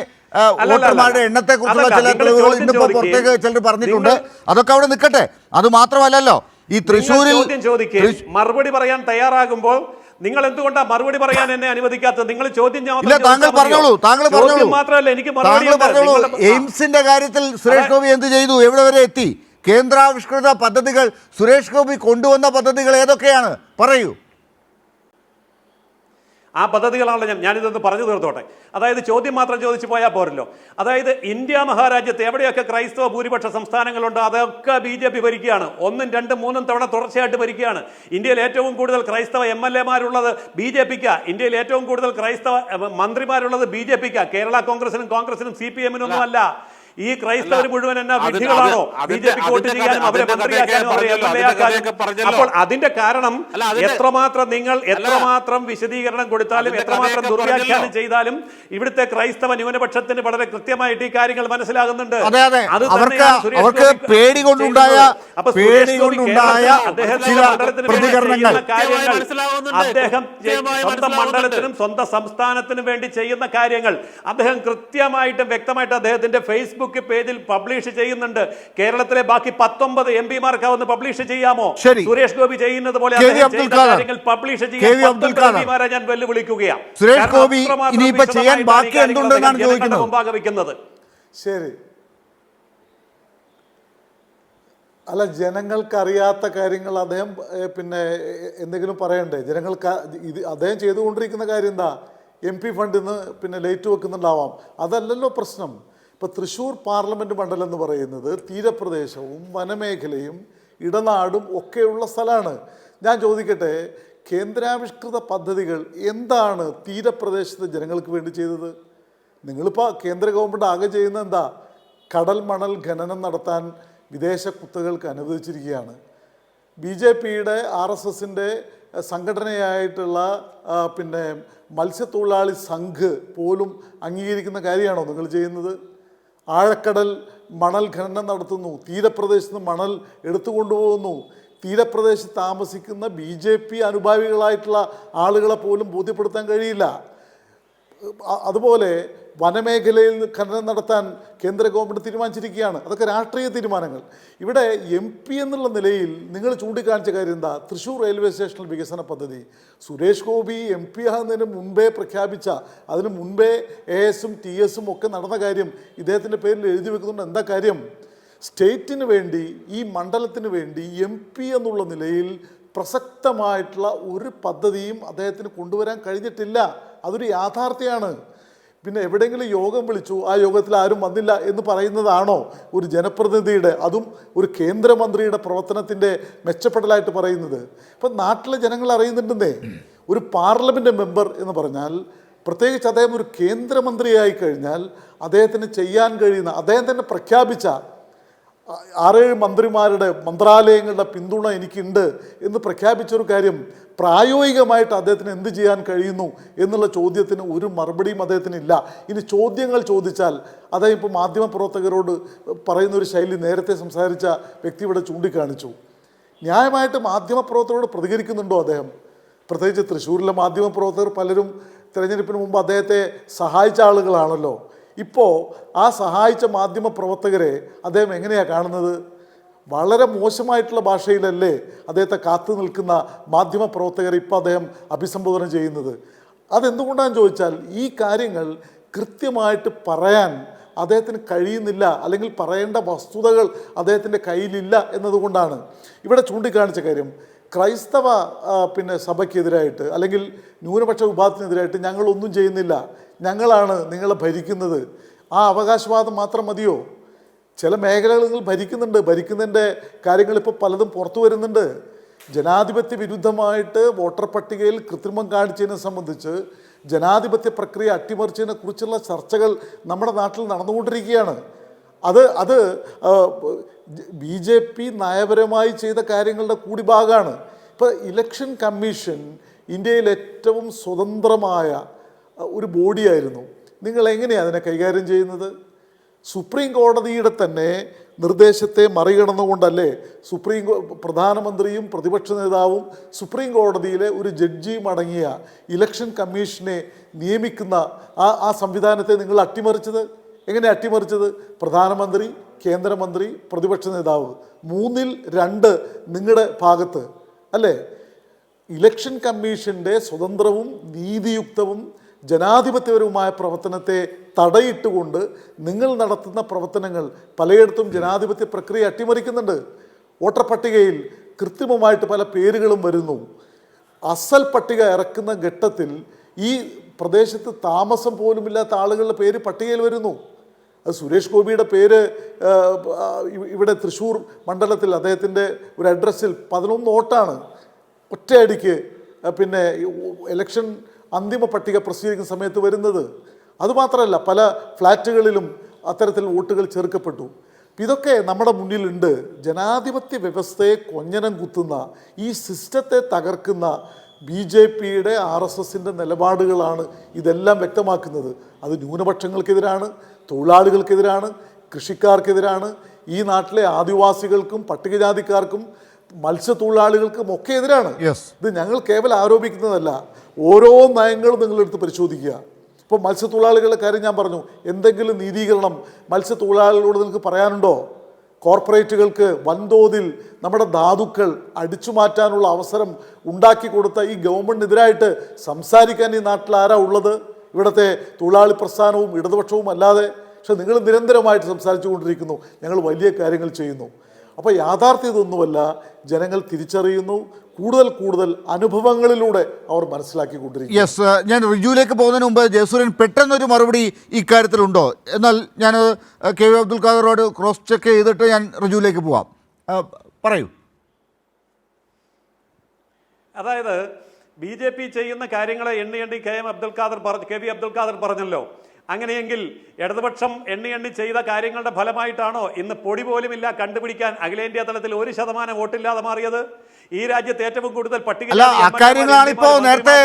വോട്ടർമാരുടെ എണ്ണത്തെ കുറിച്ചുള്ള ചില തെളിവുകൾ ഇന്നിപ്പോ പുറത്തേക്ക് ചിലർ പറഞ്ഞിട്ടുണ്ട്. അതൊക്കെ അവിടെ നിൽക്കട്ടെ. അത് മാത്രമല്ലല്ലോ, ഈ തൃശ്ശൂരിൽ മറുപടി പറയാൻ തയ്യാറാകുമ്പോൾ നിങ്ങൾ എന്തുകൊണ്ടാണ് മറുപടി പറയാൻ എന്നെ അനുവദിക്കാത്തത്? നിങ്ങൾ ചോദ്യം താങ്കൾ പറഞ്ഞോളൂ. മാത്രമല്ല എനിക്ക് എയിംസിന്റെ കാര്യത്തിൽ സുരേഷ് ഗോപി എന്ത് ചെയ്തു? എവിടെ വരെ എത്തി? കേന്ദ്രാവിഷ്കൃത പദ്ധതികൾ, സുരേഷ് ഗോപി കൊണ്ടുവന്ന പദ്ധതികൾ ഏതൊക്കെയാണ്? പറയൂ. ആ പദ്ധതികളാണല്ലോ ഞാനിതൊന്ന് പറഞ്ഞു തീർത്തോട്ടെ. അതായത് ചോദ്യം മാത്രം ചോദിച്ചു പോയാൽ പോരല്ലോ. അതായത് ഇന്ത്യ മഹാരാജ്യത്ത് എവിടെയൊക്കെ ക്രൈസ്തവ ഭൂരിപക്ഷ സംസ്ഥാനങ്ങളുണ്ടോ അതൊക്കെ BJP ഭരിക്കുകയാണ്. 1, 2, 3 തവണ തുടർച്ചയായിട്ട് ഭരിക്കുകയാണ്. ഇന്ത്യയിൽ ഏറ്റവും കൂടുതൽ ക്രൈസ്തവ MLA-മാരുള്ളത് BJP-ക്കാ. ഇന്ത്യയിൽ ഏറ്റവും കൂടുതൽ ക്രൈസ്തവ മന്ത്രിമാരുള്ളത് BJP-ക്കാ. കേരള കോൺഗ്രസിനും CPM-നൊന്നും അല്ല. ഈ ക്രൈസ്തവർ മുഴുവൻ എന്നാ വിധികളാണോ? BJP-ക്ക് വോട്ട് ചെയ്യാനും അവരെ മന്ത്രിയാക്കാനും അവരെ MLA-ആക്കാനും. അപ്പോൾ അതിന്റെ കാരണം എത്രമാത്രം വിശദീകരണം കൊടുത്താലും എത്രമാത്രം ദുർവ്യാഖ്യാനം ചെയ്താലും ഇവിടുത്തെ ക്രൈസ്തവ ന്യൂനപക്ഷത്തിന് വളരെ കൃത്യമായിട്ട് ഈ കാര്യങ്ങൾ മനസ്സിലാകുന്നുണ്ട്. അവർക്ക് പേടി കൊണ്ടുണ്ടായ ചില പ്രതികരണങ്ങൾ അദ്ദേഹം സ്വന്തം മണ്ഡലത്തിനും സ്വന്തം സംസ്ഥാനത്തിനും വേണ്ടി ചെയ്യുന്ന കാര്യങ്ങൾ അദ്ദേഹം കൃത്യമായിട്ടും വ്യക്തമായിട്ട് അദ്ദേഹത്തിന്റെ ഫേസ്ബുക്ക് പേജിൽ പബ്ലിഷ് ചെയ്യുന്നുണ്ട്. കേരളത്തിലെ ബാക്കി 19 MP-മാർക്ക് ഒന്ന് പബ്ലിഷ് ചെയ്യാമോ? സുരേഷ് ഗോപി ചെയ്യുന്നത് പോലെ പബ്ലിഷ് ചെയ്യാൻ ഞാൻ വെല്ലുവിളിക്കുകയാണ്. സുരേഷ് ഗോപി ഇനിയിപ്പോ ചെയ്യാൻ ബാക്കി എന്തുണ്ടെന്നാണ് ചോദിക്കുന്നത്. മുമ്പാകെ വെക്കുന്നത്. ശരി, അല്ല, ജനങ്ങൾക്കറിയാത്ത കാര്യങ്ങൾ അദ്ദേഹം പിന്നെ എന്തെങ്കിലും പറയണ്ടേ? ജനങ്ങൾക്ക് അദ്ദേഹം ചെയ്തുകൊണ്ടിരിക്കുന്ന കാര്യം എന്താ? MP ഫണ്ടിൽ നിന്ന് പിന്നെ ലൈറ്റ് വെക്കുന്നുണ്ടാവാം. അതല്ലല്ലോ പ്രശ്നം. ഇപ്പോൾ തൃശ്ശൂർ പാർലമെൻറ്റ് മണ്ഡലം എന്ന് പറയുന്നത് തീരപ്രദേശവും വനമേഖലയും ഇടനാടും ഒക്കെയുള്ള സ്ഥലമാണ്. ഞാൻ ചോദിക്കട്ടെ, കേന്ദ്രാവിഷ്കൃത പദ്ധതികൾ എന്താണ് തീരപ്രദേശത്തെ ജനങ്ങൾക്ക് വേണ്ടി ചെയ്തത്? നിങ്ങളിപ്പോൾ കേന്ദ്ര ഗവൺമെൻറ് ആകെ ചെയ്യുന്നത് എന്താ? കടൽ മണൽ ഖനനം നടത്താൻ വിദേശ കുത്തകൾക്ക് അനുവദിച്ചിരിക്കുകയാണ്. BJP-യുടെ RSSൻ്റെ സംഘടനയായിട്ടുള്ള പിന്നെ മത്സ്യത്തൊഴിലാളി സംഘ് പോലും അംഗീകരിക്കുന്ന കാര്യമാണോ നിങ്ങൾ ചെയ്യുന്നത്? ആഴക്കടൽ മണൽ ഖനനം നടത്തുന്നു, തീരപ്രദേശത്ത് നിന്ന് മണൽ എടുത്തുകൊണ്ടുപോകുന്നു. തീരപ്രദേശത്ത് താമസിക്കുന്ന BJP അനുഭാവികളായിട്ടുള്ള ആളുകളെ പോലും ബോധ്യപ്പെടുത്താൻ കഴിയില്ല. അതുപോലെ വനമേഖലയിൽ ഖനനം നടത്താൻ കേന്ദ്ര ഗവൺമെൻറ് തീരുമാനിച്ചിരിക്കുകയാണ്. അതൊക്കെ രാഷ്ട്രീയ തീരുമാനങ്ങൾ. ഇവിടെ MP എന്നുള്ള നിലയിൽ നിങ്ങൾ ചൂണ്ടിക്കാണിച്ച കാര്യം എന്താ? തൃശ്ശൂർ റെയിൽവേ സ്റ്റേഷനിൽ വികസന പദ്ധതി സുരേഷ് ഗോപി MP ആകുന്നതിന് മുൻപേ പ്രഖ്യാപിച്ച, അതിന് മുൻപേ AS-ഉം TS-ഉം ഒക്കെ നടന്ന കാര്യം ഇദ്ദേഹത്തിൻ്റെ പേരിൽ എഴുതി വെക്കുന്നുണ്ട്. എന്താ കാര്യം? സ്റ്റേറ്റിന് വേണ്ടി, ഈ മണ്ഡലത്തിന് വേണ്ടി MP എന്നുള്ള നിലയിൽ പ്രസക്തമായിട്ടുള്ള ഒരു പദ്ധതിയും അദ്ദേഹത്തിന് കൊണ്ടുവരാൻ കഴിഞ്ഞിട്ടില്ല. അതൊരു യാഥാർത്ഥ്യമാണ്. പിന്നെ എവിടെയെങ്കിലും യോഗം വിളിച്ചു, ആ യോഗത്തിൽ ആരും വന്നില്ല എന്ന് പറയുന്നതാണോ ഒരു ജനപ്രതിനിധിയുടെ, അതും ഒരു കേന്ദ്രമന്ത്രിയുടെ പ്രവർത്തനത്തിൻ്റെ മെച്ചപ്പെടലായിട്ട് പറയുന്നത്? ഇപ്പം നാട്ടിലെ ജനങ്ങൾ അറിയുന്നുണ്ടെന്നേ. ഒരു പാർലമെൻറ്റ് മെമ്പർ എന്ന് പറഞ്ഞാൽ, പ്രത്യേകിച്ച് അദ്ദേഹം ഒരു കേന്ദ്രമന്ത്രിയായി കഴിഞ്ഞാൽ അദ്ദേഹത്തിന് ചെയ്യാൻ കഴിയുന്ന, അദ്ദേഹം തന്നെ പ്രഖ്യാപിച്ച 6-7 മന്ത്രിമാരുടെ മന്ത്രാലയങ്ങളുടെ പിന്തുണ എനിക്കുണ്ട് എന്ന് പ്രഖ്യാപിച്ചൊരു കാര്യം പ്രായോഗികമായിട്ട് അദ്ദേഹത്തിന് എന്ത് ചെയ്യാൻ കഴിയുന്നു എന്നുള്ള ചോദ്യത്തിന് ഒരു മറുപടിയും അദ്ദേഹത്തിനില്ല. ഇനി ചോദ്യങ്ങൾ ചോദിച്ചാൽ അദ്ദേഹം ഇപ്പോൾ മാധ്യമപ്രവർത്തകരോട് പറയുന്നൊരു ശൈലി നേരത്തെ സംസാരിച്ച വ്യക്തി ഇവിടെ ചൂണ്ടിക്കാണിച്ചു. ന്യായമായിട്ട് മാധ്യമപ്രവർത്തകരോട് പ്രതികരിക്കുന്നുണ്ടോ അദ്ദേഹം? പ്രത്യേകിച്ച് തൃശ്ശൂരിലെ മാധ്യമപ്രവർത്തകർ പലരും തിരഞ്ഞെടുപ്പിന് മുമ്പ് അദ്ദേഹത്തെ സഹായിച്ച ആളുകളാണല്ലോ. ഇപ്പോൾ ആ സഹായിച്ച മാധ്യമപ്രവർത്തകരെ അദ്ദേഹം എങ്ങനെയാണ് കാണുന്നത്? വളരെ മോശമായിട്ടുള്ള ഭാഷയിലല്ലേ അദ്ദേഹത്തെ കാത്തു നിൽക്കുന്ന മാധ്യമ പ്രവർത്തകരെ ഇപ്പോൾ അദ്ദേഹം അഭിസംബോധന ചെയ്യുന്നത്? അതെന്തുകൊണ്ടാണെന്ന് ചോദിച്ചാൽ ഈ കാര്യങ്ങൾ കൃത്യമായിട്ട് പറയാൻ അദ്ദേഹത്തിന് കഴിയുന്നില്ല, അല്ലെങ്കിൽ പറയേണ്ട വസ്തുതകൾ അദ്ദേഹത്തിൻ്റെ കയ്യിലില്ല എന്നതുകൊണ്ടാണ്. ഇവിടെ ചൂണ്ടിക്കാണിച്ച കാര്യം, ക്രൈസ്തവ സഭയ്ക്കെതിരായിട്ട് അല്ലെങ്കിൽ ന്യൂനപക്ഷ വിഭാഗത്തിനെതിരായിട്ട് ഞങ്ങളൊന്നും ചെയ്യുന്നില്ല, ഞങ്ങളാണ് നിങ്ങളെ ഭരിക്കുന്നത്, ആ അവകാശവാദം മാത്രം മതിയോ? ചില മേഖലകൾ ഭരിക്കുന്നുണ്ട്, ഭരിക്കുന്നതിൻ്റെ കാര്യങ്ങൾ ഇപ്പോൾ പലതും പുറത്തു വരുന്നുണ്ട്. ജനാധിപത്യ വിരുദ്ധമായിട്ട് വോട്ടർ പട്ടികയിൽ കൃത്രിമം കാണിച്ചതിനെ സംബന്ധിച്ച്, ജനാധിപത്യ പ്രക്രിയ അട്ടിമറിച്ചതിനെ കുറിച്ചുള്ള ചർച്ചകൾ നമ്മുടെ നാട്ടിൽ നടന്നുകൊണ്ടിരിക്കുകയാണ്. അത് BJP നയപരമായി ചെയ്ത കാര്യങ്ങളുടെ കൂടി ഭാഗമാണ്. ഇപ്പോൾ ഇലക്ഷൻ കമ്മീഷൻ ഇന്ത്യയിൽ ഏറ്റവും സ്വതന്ത്രമായ ഒരു ബോഡിയായിരുന്നു. നിങ്ങൾ എങ്ങനെയാണ് അതിനെ കൈകാര്യം ചെയ്യുന്നത്? സുപ്രീം കോടതിയുടെ തന്നെ നിർദ്ദേശത്തെ മറികടന്നുകൊണ്ടല്ലേ പ്രധാനമന്ത്രിയും പ്രതിപക്ഷ നേതാവും സുപ്രീം കോടതിയിലെ ഒരു ജഡ്ജിയും അടങ്ങിയ ഇലക്ഷൻ കമ്മീഷനെ നിയമിക്കുന്ന ആ സംവിധാനത്തെ നിങ്ങൾ അട്ടിമറിച്ചത്? എങ്ങനെ അട്ടിമറിച്ചത്? പ്രധാനമന്ത്രി, കേന്ദ്രമന്ത്രി, പ്രതിപക്ഷ നേതാവ്, 3-ൽ 2 നിങ്ങളുടെ ഭാഗത്ത് അല്ലേ? ഇലക്ഷൻ കമ്മീഷൻ്റെ സ്വതന്ത്രവും നീതിയുക്തവും ജനാധിപത്യപരവുമായ പ്രവർത്തനത്തെ തടയിട്ടുകൊണ്ട് നിങ്ങൾ നടത്തുന്ന പ്രവർത്തനങ്ങൾ പലയിടത്തും ജനാധിപത്യ പ്രക്രിയ അട്ടിമറിക്കുന്നുണ്ട്. വോട്ടർ പട്ടികയിൽ കൃത്രിമമായിട്ട് പല പേരുകളും വരുന്നു. അസൽ പട്ടിക ഇറക്കുന്ന ഘട്ടത്തിൽ ഈ പ്രദേശത്ത് താമസം പോലുമില്ലാത്ത ആളുകളുടെ പേര് പട്ടികയിൽ വരുന്നു. അത് സുരേഷ് ഗോപിയുടെ പേര് ഇവിടെ തൃശ്ശൂർ മണ്ഡലത്തിൽ അദ്ദേഹത്തിൻ്റെ ഒരു അഡ്രസ്സിൽ 11 വോട്ടാണ് ഒറ്റയടിക്ക് ഇലക്ഷൻ അന്തിമ പട്ടിക പ്രസിദ്ധീകരിക്കുന്ന സമയത്ത് വരുന്നത്. അതുമാത്രമല്ല, പല ഫ്ലാറ്റുകളിലും അത്തരത്തിൽ വോട്ടുകൾ ചേർക്കപ്പെട്ടു. ഇതൊക്കെ നമ്മുടെ മുന്നിലുണ്ട്. ജനാധിപത്യ വ്യവസ്ഥയെ കൊഞ്ഞനം കുത്തുന്ന, ഈ സിസ്റ്റത്തെ തകർക്കുന്ന BJPയുടെ RSSൻ്റെ നിലപാടുകളാണ് ഇതെല്ലാം വ്യക്തമാക്കുന്നത്. അത് ന്യൂനപക്ഷങ്ങൾക്കെതിരാണ്, തൊഴിലാളികൾക്കെതിരാണ്, കൃഷിക്കാർക്കെതിരാണ്, ഈ നാട്ടിലെ ആദിവാസികൾക്കും പട്ടികജാതിക്കാർക്കും മത്സ്യത്തൊഴിലാളികൾക്കും ഒക്കെ എതിരാണ്. ഇത് ഞങ്ങൾ കേവലം ആരോപിക്കുന്നതല്ല, ഓരോ നയങ്ങളും നിങ്ങളെടുത്ത് പരിശോധിക്കുക. ഇപ്പോൾ മത്സ്യത്തൊഴിലാളികളുടെ കാര്യം ഞാൻ പറഞ്ഞു, എന്തെങ്കിലും നീതീകരണം മത്സ്യത്തൊഴിലാളികളോട് നിങ്ങൾക്ക് പറയാനുണ്ടോ? കോർപ്പറേറ്റുകൾക്ക് വൻതോതിൽ നമ്മുടെ ധാതുക്കൾ അടിച്ചു മാറ്റാനുള്ള അവസരം ഉണ്ടാക്കി കൊടുത്ത ഈ ഗവൺമെൻറ്റിനെതിരായിട്ട് സംസാരിക്കാൻ ഈ നാട്ടിൽ ആരാ ഉള്ളത്? ഇവിടുത്തെ തൊഴിലാളി പ്രസ്ഥാനവും ഇടതുപക്ഷവും അല്ലാതെ. പക്ഷെ നിങ്ങൾ നിരന്തരമായിട്ട് സംസാരിച്ചു കൊണ്ടിരിക്കുന്നു, ഞങ്ങൾ വലിയ കാര്യങ്ങൾ ചെയ്യുന്നു. അപ്പോൾ യാഥാർത്ഥ്യം ഇതൊന്നുമല്ല, ജനങ്ങൾ തിരിച്ചറിയുന്നു. കൂടുതൽ അനുഭവങ്ങളിലൂടെ അവർ മനസ്സിലാക്കിക്കൊണ്ടിരിക്കും. യെസ്, ഞാൻ റിജുവിലേക്ക് പോകുന്നതിന് മുമ്പ് ജയസൂര്യൻ പെട്ടെന്നൊരു മറുപടി ഇക്കാര്യത്തിലുണ്ടോ? എന്നാൽ ഞാൻ KV അബ്ദുൽ ഖാദറോട് ക്രോസ് ചെക്ക് ചെയ്തിട്ട് ഞാൻ റിജുവിലേക്ക് പോവാം. പറയൂ. അതായത് BJP ചെയ്യുന്ന കാര്യങ്ങളെ എണ്ണി KV അബ്ദുൽ ഖാദർ പറഞ്ഞല്ലോ. അങ്ങനെയെങ്കിൽ ഇടതുപക്ഷം എണ്ണി ചെയ്ത കാര്യങ്ങളുടെ ഫലമായിട്ടാണോ ഇന്ന് പൊടി പോലുമില്ല കണ്ടുപിടിക്കാൻ അഖിലേന്ത്യാ തലത്തിൽ 1% വോട്ടില്ലാതെ മാറിയത്? ഈ രാജ്യത്ത് ഏറ്റവും കൂടുതൽ അല്ല, അക്കാര്യങ്ങളാണ് ഇപ്പോൾ നേരത്തെ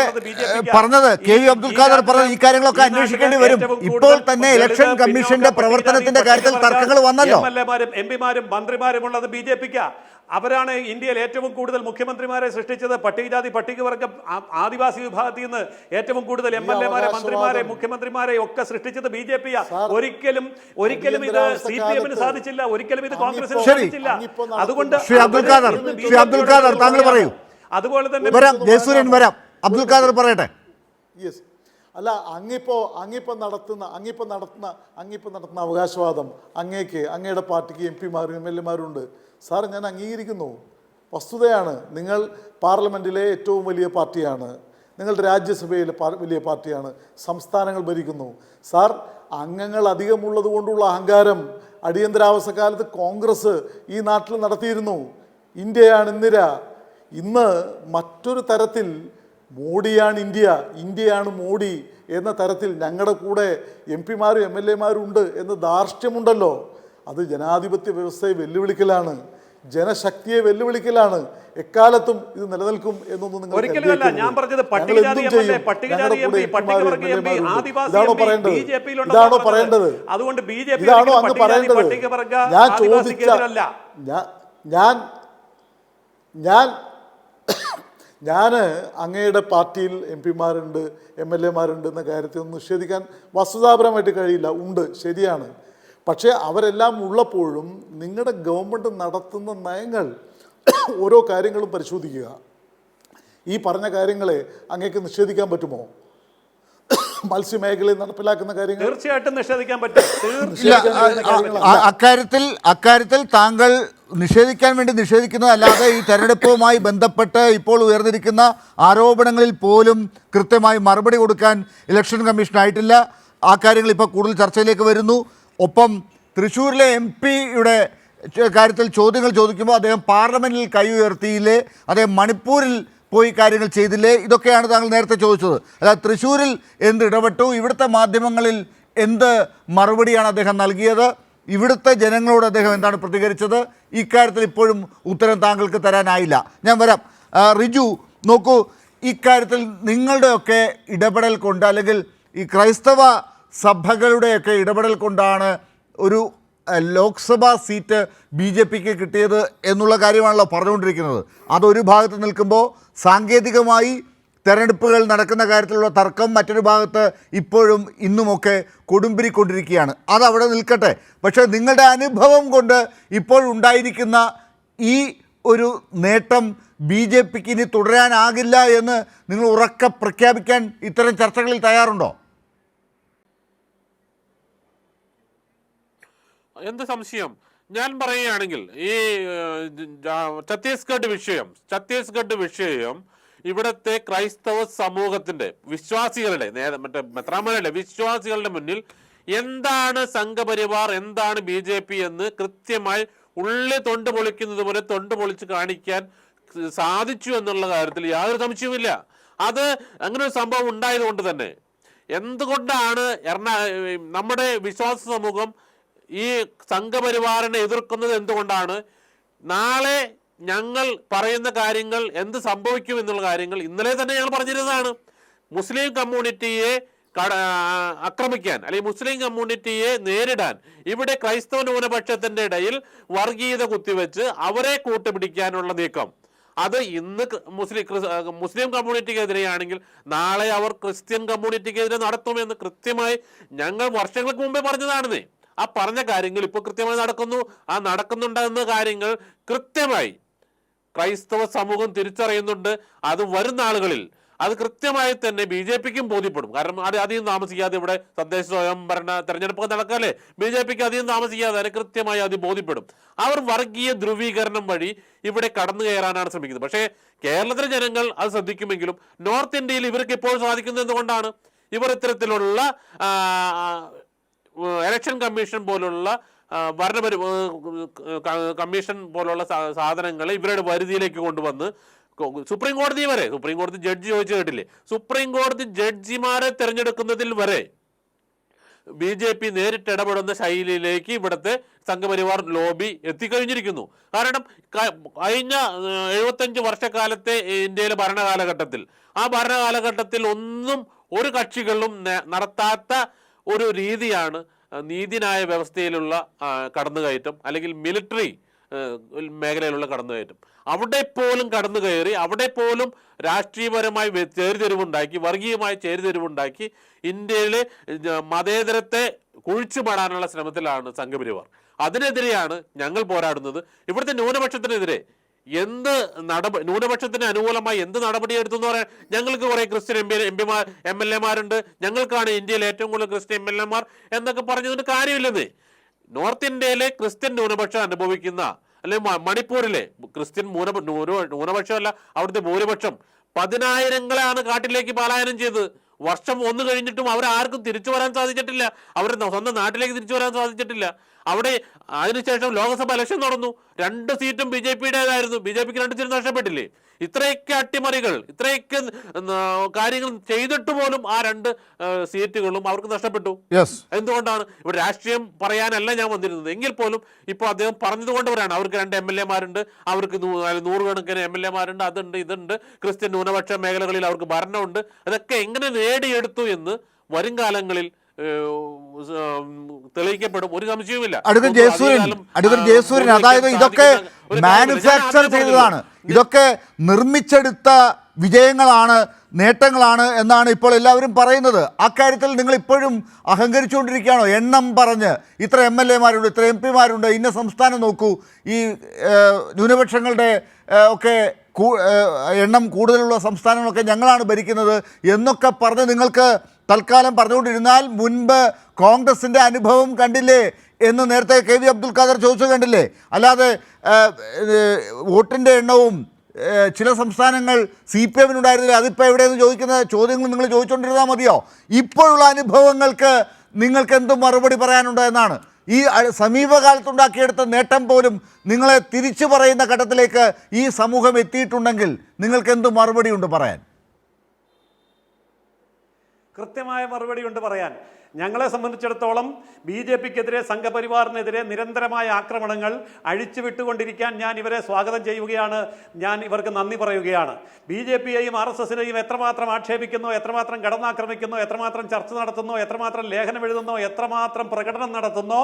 പറഞ്ഞത്. KV അബ്ദുൽ ഖാദർ പറഞ്ഞത് ഈ കാര്യങ്ങളൊക്കെ അന്വേഷിക്കേണ്ടി വരും. ഇപ്പോൾ തന്നെ ഇലക്ഷൻ കമ്മീഷന്റെ പ്രവർത്തനത്തിന്റെ കാര്യത്തിൽ തർക്കങ്ങൾ വന്നല്ലോ. MLA-മാരും MP-മാരും മന്ത്രിമാരും ഉള്ളത് BJP-ക്കാ. അവരാണ് ഇന്ത്യയിൽ ഏറ്റവും കൂടുതൽ മുഖ്യമന്ത്രിമാരെ സൃഷ്ടിച്ചത്. പട്ടികജാതി പട്ടികവർഗ ആദിവാസി വിഭാഗത്തിൽ നിന്ന് ഏറ്റവും കൂടുതൽ MLA-മാരെ മന്ത്രിമാരെ മുഖ്യമന്ത്രിമാരെ ഒക്കെ സൃഷ്ടിച്ചത് BJP-യാ. ഒരിക്കലും ഇത് CPM-ന് സാധിച്ചില്ല, ഒരിക്കലും ഇത് കോൺഗ്രസിന് സാധിച്ചില്ല. അതുകൊണ്ട് ശ്രീ അബ്ദുൽ ഖാദർ താങ്കൾ പറയൂ. അതുപോലെ തന്നെ ജയസൂര്യൻ വരാം. അബ്ദുൽ ഖാദർ പറയട്ടെ. യെസ്, അല്ല, അങ്ങിപ്പോൾ നടത്തുന്ന അവകാശവാദം അങ്ങയുടെ പാർട്ടിക്ക് MP-മാരും MLA-മാരും ഉണ്ട്. സാർ, ഞാൻ അംഗീകരിക്കുന്നു, വസ്തുതയാണ്. നിങ്ങൾ പാർലമെൻറ്റിലെ ഏറ്റവും വലിയ പാർട്ടിയാണ്, നിങ്ങളുടെ രാജ്യസഭയിലെ വലിയ പാർട്ടിയാണ്, സംസ്ഥാനങ്ങൾ ഭരിക്കുന്നു. സാർ, അംഗങ്ങൾ അധികമുള്ളത് കൊണ്ടുള്ള അഹങ്കാരം അടിയന്തരാവസ്ഥ കാലത്ത് കോൺഗ്രസ് ഈ നാട്ടിൽ നടത്തിയിരുന്നു. ഇന്ത്യയാണ് ഇന്ദിര. ഇന്ന് മറ്റൊരു തരത്തിൽ മോഡിയാണ് ഇന്ത്യയാണ് മോഡി എന്ന തരത്തിൽ ഞങ്ങളുടെ കൂടെ MP-മാരും MLA-മാരും ഉണ്ട് എന്ന് ധാർഷ്ട്യമുണ്ടല്ലോ. അത് ജനാധിപത്യ വ്യവസ്ഥയെ വെല്ലുവിളിക്കലാണ്, ജനശക്തിയെ വെല്ലുവിളിക്കലാണ്. എക്കാലത്തും ഇത് നിലനിൽക്കും എന്നൊന്നും നിങ്ങൾ ഒരിക്കലുമല്ല. ഞാൻ പറഞ്ഞത് പട്ടികജാതി MLA, പട്ടികജാതി MP, പട്ടികവർഗ MP, ആദിവാസി MP ഇതാണോ പറയേണ്ടത്? അതുകൊണ്ട് BJP ഇതാണോ അങ്ങ് പറയേണ്ടത്? ഞാൻ ചോദിച്ച ഞാൻ അങ്ങയുടെ പാർട്ടിയിൽ MP-മാരുണ്ട് MLA-മാരുണ്ട് എന്ന കാര്യത്തെ ഒന്നും നിഷേധിക്കാൻ വസ്തുതാപരമായിട്ട് കഴിയില്ല. ഉണ്ട്, ശരിയാണ്. പക്ഷേ അവരെല്ലാം ഉള്ളപ്പോഴും നിങ്ങളുടെ ഗവൺമെൻറ് നടത്തുന്ന നയങ്ങൾ ഓരോ കാര്യങ്ങളും പരിശോധിക്കുക. ഈ പറഞ്ഞ കാര്യങ്ങളെ അങ്ങേക്ക് നിഷേധിക്കാൻ പറ്റുമോ? മത്സ്യമേഖലയിൽ നടപ്പിലാക്കുന്ന കാര്യങ്ങൾ തീർച്ചയായിട്ടും നിഷേധിക്കാൻ പറ്റും. ഇല്ല, അക്കാര്യത്തിൽ താങ്കൾ നിഷേധിക്കാൻ വേണ്ടി നിഷേധിക്കുന്നതല്ലാതെ ഈ തെരഞ്ഞെടുപ്പുമായി ബന്ധപ്പെട്ട് ഇപ്പോൾ ഉയർന്നിരിക്കുന്ന ആരോപണങ്ങളിൽ പോലും കൃത്യമായി മറുപടി കൊടുക്കാൻ ഇലക്ഷൻ കമ്മീഷൻ ആയിട്ടില്ല. ആ കാര്യങ്ങൾ ഇപ്പോൾ കൂടുതൽ ചർച്ചയിലേക്ക് വരുന്നു. ഒപ്പം തൃശ്ശൂരിലെ MP-യുടെ കാര്യത്തിൽ ചോദ്യങ്ങൾ ചോദിക്കുമ്പോൾ അദ്ദേഹം പാർലമെൻറ്റിൽ കൈ ഉയർത്തിയില്ലേ, അദ്ദേഹം മണിപ്പൂരിൽ പോയി കാര്യങ്ങൾ ചെയ്തില്ലേ, ഇതൊക്കെയാണ് താങ്കൾ നേരത്തെ ചോദിച്ചത്. അതായത് തൃശ്ശൂരിൽ എന്ത് ഇടപെട്ടു, ഇവിടുത്തെ മാധ്യമങ്ങളിൽ എന്ത് മറുപടിയാണ് അദ്ദേഹം നൽകിയത്, ഇവിടുത്തെ ജനങ്ങളോട് അദ്ദേഹം എന്താണ് പ്രതികരിച്ചത്, ഇക്കാര്യത്തിൽ ഇപ്പോഴും ഉത്തരം താങ്കൾക്ക് തരാനായില്ല. ഞാൻ വരാം. റിജു, നോക്കൂ, ഇക്കാര്യത്തിൽ നിങ്ങളുടെയൊക്കെ ഇടപെടൽ കൊണ്ട്, അല്ലെങ്കിൽ ഈ ക്രൈസ്തവ സഭകളുടെയൊക്കെ ഇടപെടൽ കൊണ്ടാണ് ഒരു ലോക്സഭാ സീറ്റ് BJPക്ക് കിട്ടിയത് എന്നുള്ള കാര്യമാണല്ലോ പറഞ്ഞുകൊണ്ടിരിക്കുന്നത്. അതൊരു ഭാഗത്ത് നിൽക്കുമ്പോൾ സാങ്കേതികമായി തെരഞ്ഞെടുപ്പുകൾ നടക്കുന്ന കാര്യത്തിലുള്ള തർക്കം മറ്റൊരു ഭാഗത്ത് ഇപ്പോഴും ഇന്നുമൊക്കെ കൊടുമ്പിരിക്കൊണ്ടിരിക്കുകയാണ്. അതവിടെ നിൽക്കട്ടെ. പക്ഷേ നിങ്ങളുടെ അനുഭവം കൊണ്ട് ഇപ്പോഴുണ്ടായിരിക്കുന്ന ഈ ഒരു നേട്ടം BJPക്ക് ഇനി തുടരാനാകില്ല എന്ന് നിങ്ങൾ ഉറക്കെ പ്രഖ്യാപിക്കാൻ ഇത്തരം ചർച്ചകളിൽ തയ്യാറുണ്ടോ? എന്ത് സംശയം? ഞാൻ പറയുകയാണെങ്കിൽ ഈ ഛത്തീസ്ഗഡ് വിഷയം ഇവിടുത്തെ ക്രൈസ്തവ സമൂഹത്തിന്റെ വിശ്വാസികളുടെ മറ്റേ മെത്രാന്മാരുടെ വിശ്വാസികളുടെ മുന്നിൽ എന്താണ് സംഘപരിവാർ, എന്താണ് BJP എന്ന് കൃത്യമായി ഉള്ളിൽ തൊണ്ട് പൊളിക്കുന്നത് പോലെ തൊണ്ട് പൊളിച്ച് കാണിക്കാൻ സാധിച്ചു എന്നുള്ള കാര്യത്തിൽ യാതൊരു സംശയവുമില്ല. അത് അങ്ങനെ ഒരു സംഭവം ഉണ്ടായതുകൊണ്ട് തന്നെ എന്തുകൊണ്ടാണ് നമ്മുടെ വിശ്വാസ സമൂഹം ഈ സംഘപരിവാറിനെ എതിർക്കുന്നത് എന്തുകൊണ്ടാണ്? നാളെ ഞങ്ങൾ പറയുന്ന കാര്യങ്ങൾ എന്ത് സംഭവിക്കും എന്നുള്ള കാര്യങ്ങൾ ഇന്നലെ തന്നെ ഞങ്ങൾ പറഞ്ഞിരുന്നതാണ്. മുസ്ലിം കമ്മ്യൂണിറ്റിയെ ആക്രമിക്കാൻ അല്ലെങ്കിൽ മുസ്ലിം കമ്മ്യൂണിറ്റിയെ നേരിടാൻ ഇവിടെ ക്രൈസ്തവ ന്യൂനപക്ഷത്തിന്റെ ഇടയിൽ വർഗീയത കുത്തിവെച്ച് അവരെ കൂട്ടുപിടിക്കാനുള്ള നീക്കം, അത് ഇന്ന് മുസ്ലിം കമ്മ്യൂണിറ്റിക്കെതിരെയാണെങ്കിൽ നാളെ അവർ ക്രിസ്ത്യൻ കമ്മ്യൂണിറ്റിക്കെതിരെ നടത്തുമെന്ന് കൃത്യമായി ഞങ്ങൾ വർഷങ്ങൾക്ക് മുമ്പേ പറഞ്ഞതാണെന്നേ. ആ പറഞ്ഞ കാര്യങ്ങൾ ഇപ്പോൾ കൃത്യമായി നടക്കുന്നു. ആ നടക്കുന്നുണ്ടെന്ന കാര്യങ്ങൾ കൃത്യമായി ക്രൈസ്തവ സമൂഹം തിരിച്ചറിയുന്നുണ്ട്. അത് വരുന്ന ആളുകളിൽ അത് കൃത്യമായി തന്നെ BJPക്കും ബോധ്യപ്പെടും. കാരണം അധികം താമസിക്കാതെ ഇവിടെ തദ്ദേശ സ്വയംഭരണ തെരഞ്ഞെടുപ്പ് നടക്കാല്ലേ, BJPക്ക് അധികം താമസിക്കാതെ തന്നെ കൃത്യമായി അത് ബോധ്യപ്പെടും. അവർ വർഗീയ ധ്രുവീകരണം വഴി ഇവിടെ കടന്നു കയറാനാണ് ശ്രമിക്കുന്നത്. പക്ഷേ കേരളത്തിലെ ജനങ്ങൾ അത് ശ്രദ്ധിക്കുമെങ്കിലും നോർത്ത് ഇന്ത്യയിൽ ഇവർക്ക് ഇപ്പോൾ സാധിക്കുന്നത് എന്തുകൊണ്ടാണ്? ഇവർ ഇത്തരത്തിലുള്ള ഇലക്ഷൻ കമ്മീഷൻ പോലുള്ള കമ്മീഷൻ പോലുള്ള സാധനങ്ങൾ ഇവരുടെ പരിധിയിലേക്ക് കൊണ്ടുവന്ന് സുപ്രീം കോടതി ജഡ്ജി ചോദിച്ചു കേട്ടില്ലേ, സുപ്രീം കോടതി ജഡ്ജിമാരെ തിരഞ്ഞെടുക്കുന്നതിൽ വരെ BJP നേരിട്ട് ഇടപെടുന്ന ശൈലിയിലേക്ക് ഇവിടുത്തെ സംഘപരിവാർ ലോബി എത്തിക്കഴിഞ്ഞിരിക്കുന്നു. കാരണം കഴിഞ്ഞ 75 വർഷക്കാലത്തെ ഇന്ത്യയിലെ ഭരണകാലഘട്ടത്തിൽ ഒന്നും ഒരു കക്ഷികളും നടത്താത്ത ഒരു രീതിയാണ് നീതിന്യായ വ്യവസ്ഥയിലുള്ള കടന്നുകയറ്റം, അല്ലെങ്കിൽ മിലിറ്ററി മേഖലയിലുള്ള കടന്നുകയറ്റം. അവിടെ പോലും കടന്നു കയറി, അവിടെ പോലും രാഷ്ട്രീയപരമായി ചേരിതിരിവുണ്ടാക്കി, വർഗീയമായി ചേരിതിരിവുണ്ടാക്കി ഇന്ത്യയിലെ മതേതരത്തെ കുഴിച്ചുപാടാനുള്ള ശ്രമത്തിലാണ് സംഘപരിവാർ. അതിനെതിരെയാണ് ഞങ്ങൾ പോരാടുന്നത്. ഇവിടുത്തെ ന്യൂനപക്ഷത്തിനെതിരെ ന്യൂനപക്ഷത്തിന് അനുകൂലമായി എന്ത് നടപടിയെടുത്തു എന്ന് പറയാൻ ഞങ്ങൾക്ക് കുറെ ക്രിസ്ത്യൻ MLA-മാരുണ്ട്, ഞങ്ങൾക്കാണ് ഇന്ത്യയിൽ ഏറ്റവും കൂടുതൽ ക്രിസ്ത്യൻ MLA-മാർ എന്നൊക്കെ പറഞ്ഞതിന് കാര്യമില്ലെന്ന്. നോർത്ത് ഇന്ത്യയിലെ ക്രിസ്ത്യൻ ന്യൂനപക്ഷം അനുഭവിക്കുന്ന, അല്ലെങ്കിൽ മണിപ്പൂരിലെ ക്രിസ്ത്യൻ ന്യൂനപക്ഷമല്ല, അവിടുത്തെ ഭൂരിപക്ഷം 10,000-ങ്ങളാണ് കാട്ടിലേക്ക് പലായനം ചെയ്തത്. വർഷം 1 കഴിഞ്ഞിട്ടും അവരാർക്കും തിരിച്ചു വരാൻ സാധിച്ചിട്ടില്ല, അവരുടെ സ്വന്തം നാട്ടിലേക്ക് തിരിച്ചു വരാൻ സാധിച്ചിട്ടില്ല. അവിടെ അതിനുശേഷം ലോക്സഭ ഇലക്ഷൻ നടന്നു, 2 സീറ്റും BJPയുടേതായിരുന്നു, BJPക്ക് 2 സീറ്റ് നഷ്ടപ്പെട്ടില്ലേ? ഇത്രയൊക്കെ അട്ടിമറികൾ, ഇത്രയൊക്കെ കാര്യങ്ങൾ ചെയ്തിട്ട് പോലും ആ 2 സീറ്റുകളും അവർക്ക് നഷ്ടപ്പെട്ടു. എന്തുകൊണ്ടാണ്? ഇവിടെ രാഷ്ട്രീയം പറയാനല്ല ഞാൻ വന്നിരുന്നത്, എങ്കിൽ പോലും ഇപ്പോൾ അദ്ദേഹം പറഞ്ഞതുകൊണ്ട് പറയാണ് അവർക്ക് 2 MLA-മാരുണ്ട്, അവർക്ക് 100 കണക്കിന് MLA-മാരുണ്ട്, അതുണ്ട് ഇതുണ്ട്, ക്രിസ്ത്യൻ ന്യൂനപക്ഷ മേഖലകളിൽ അവർക്ക് ഭരണമുണ്ട്. അതൊക്കെ എങ്ങനെ നേടിയെടുത്തു എന്ന് വരും കാലങ്ങളിൽ തെളിയിക്കപ്പെടും, ഒരു സംശയവുമില്ല. അഡ്വക്കേറ്റ് ജയസൂര്യൻ, അതായത് ഇതൊക്കെ മാനുഫാക്ചർ ചെയ്തതാണ്, ഇതൊക്കെ നിർമ്മിച്ചെടുത്ത വിജയങ്ങളാണ് നേട്ടങ്ങളാണ് എന്നാണ് ഇപ്പോൾ എല്ലാവരും പറയുന്നത്. അക്കാര്യത്തിൽ നിങ്ങൾ ഇപ്പോഴും അഹങ്കരിച്ചുകൊണ്ടിരിക്കുകയാണോ? എണ്ണം പറഞ്ഞ് ഇത്ര MLA-മാരുണ്ട്, ഇത്ര MP-മാരുണ്ട്, ഇന്ന സംസ്ഥാനം നോക്കൂ, ഈ ന്യൂനപക്ഷങ്ങളുടെ ഒക്കെ എണ്ണം കൂടുതലുള്ള സംസ്ഥാനങ്ങളൊക്കെ ഞങ്ങളാണ് ഭരിക്കുന്നത് എന്നൊക്കെ പറഞ്ഞ് നിങ്ങൾക്ക് തൽക്കാലം പറഞ്ഞുകൊണ്ടിരുന്നാൽ മുൻപ് കോൺഗ്രസിൻ്റെ അനുഭവം കണ്ടില്ലേ എന്ന് നേരത്തെ KV അബ്ദുൽ ഖാദർ ചോദിച്ചു കണ്ടില്ലേ? അല്ലാതെ വോട്ടിൻ്റെ എണ്ണവും ചില സംസ്ഥാനങ്ങൾ CPM-നുണ്ടായിരുന്നില്ല, അതിപ്പോൾ എവിടെയെന്ന് ചോദിക്കുന്ന ചോദ്യങ്ങൾ നിങ്ങൾ ചോദിച്ചുകൊണ്ടിരുന്നാൽ മതിയോ? ഇപ്പോഴുള്ള അനുഭവങ്ങൾക്ക് നിങ്ങൾക്ക് എന്ത് മറുപടി പറയാനുണ്ട് എന്നാണ്. ഈ സമീപകാലത്തുണ്ടാക്കിയെടുത്ത നേട്ടം പോലും നിങ്ങളെ തിരിച്ചു പറയുന്ന ഘട്ടത്തിലേക്ക് ഈ സമൂഹം എത്തിയിട്ടുണ്ടെങ്കിൽ നിങ്ങൾക്ക് എന്ത് മറുപടിയുണ്ട് പറയാൻ? കൃത്യമായ മറുപടിയുണ്ട് പറയാൻ. ഞങ്ങളെ സംബന്ധിച്ചിടത്തോളം BJP-ക്കെതിരെ, സംഘപരിവാറിനെതിരെ നിരന്തരമായ ആക്രമണങ്ങൾ അഴിച്ചുവിട്ടുകൊണ്ടിരിക്കാൻ ഞാൻ ഇവരെ സ്വാഗതം ചെയ്യുകയാണ്. ഞാൻ ഇവർക്ക് നന്ദി പറയുകയാണ്. BJP-യെയും RSS-നെയും എത്രമാത്രം ആക്ഷേപിക്കുന്നോ, എത്രമാത്രം കടന്നാക്രമിക്കുന്നോ, എത്രമാത്രം ചർച്ച നടത്തുന്നോ, എത്രമാത്രം ലേഖനം എഴുതുന്നോ, എത്രമാത്രം പ്രകടനം നടത്തുന്നോ,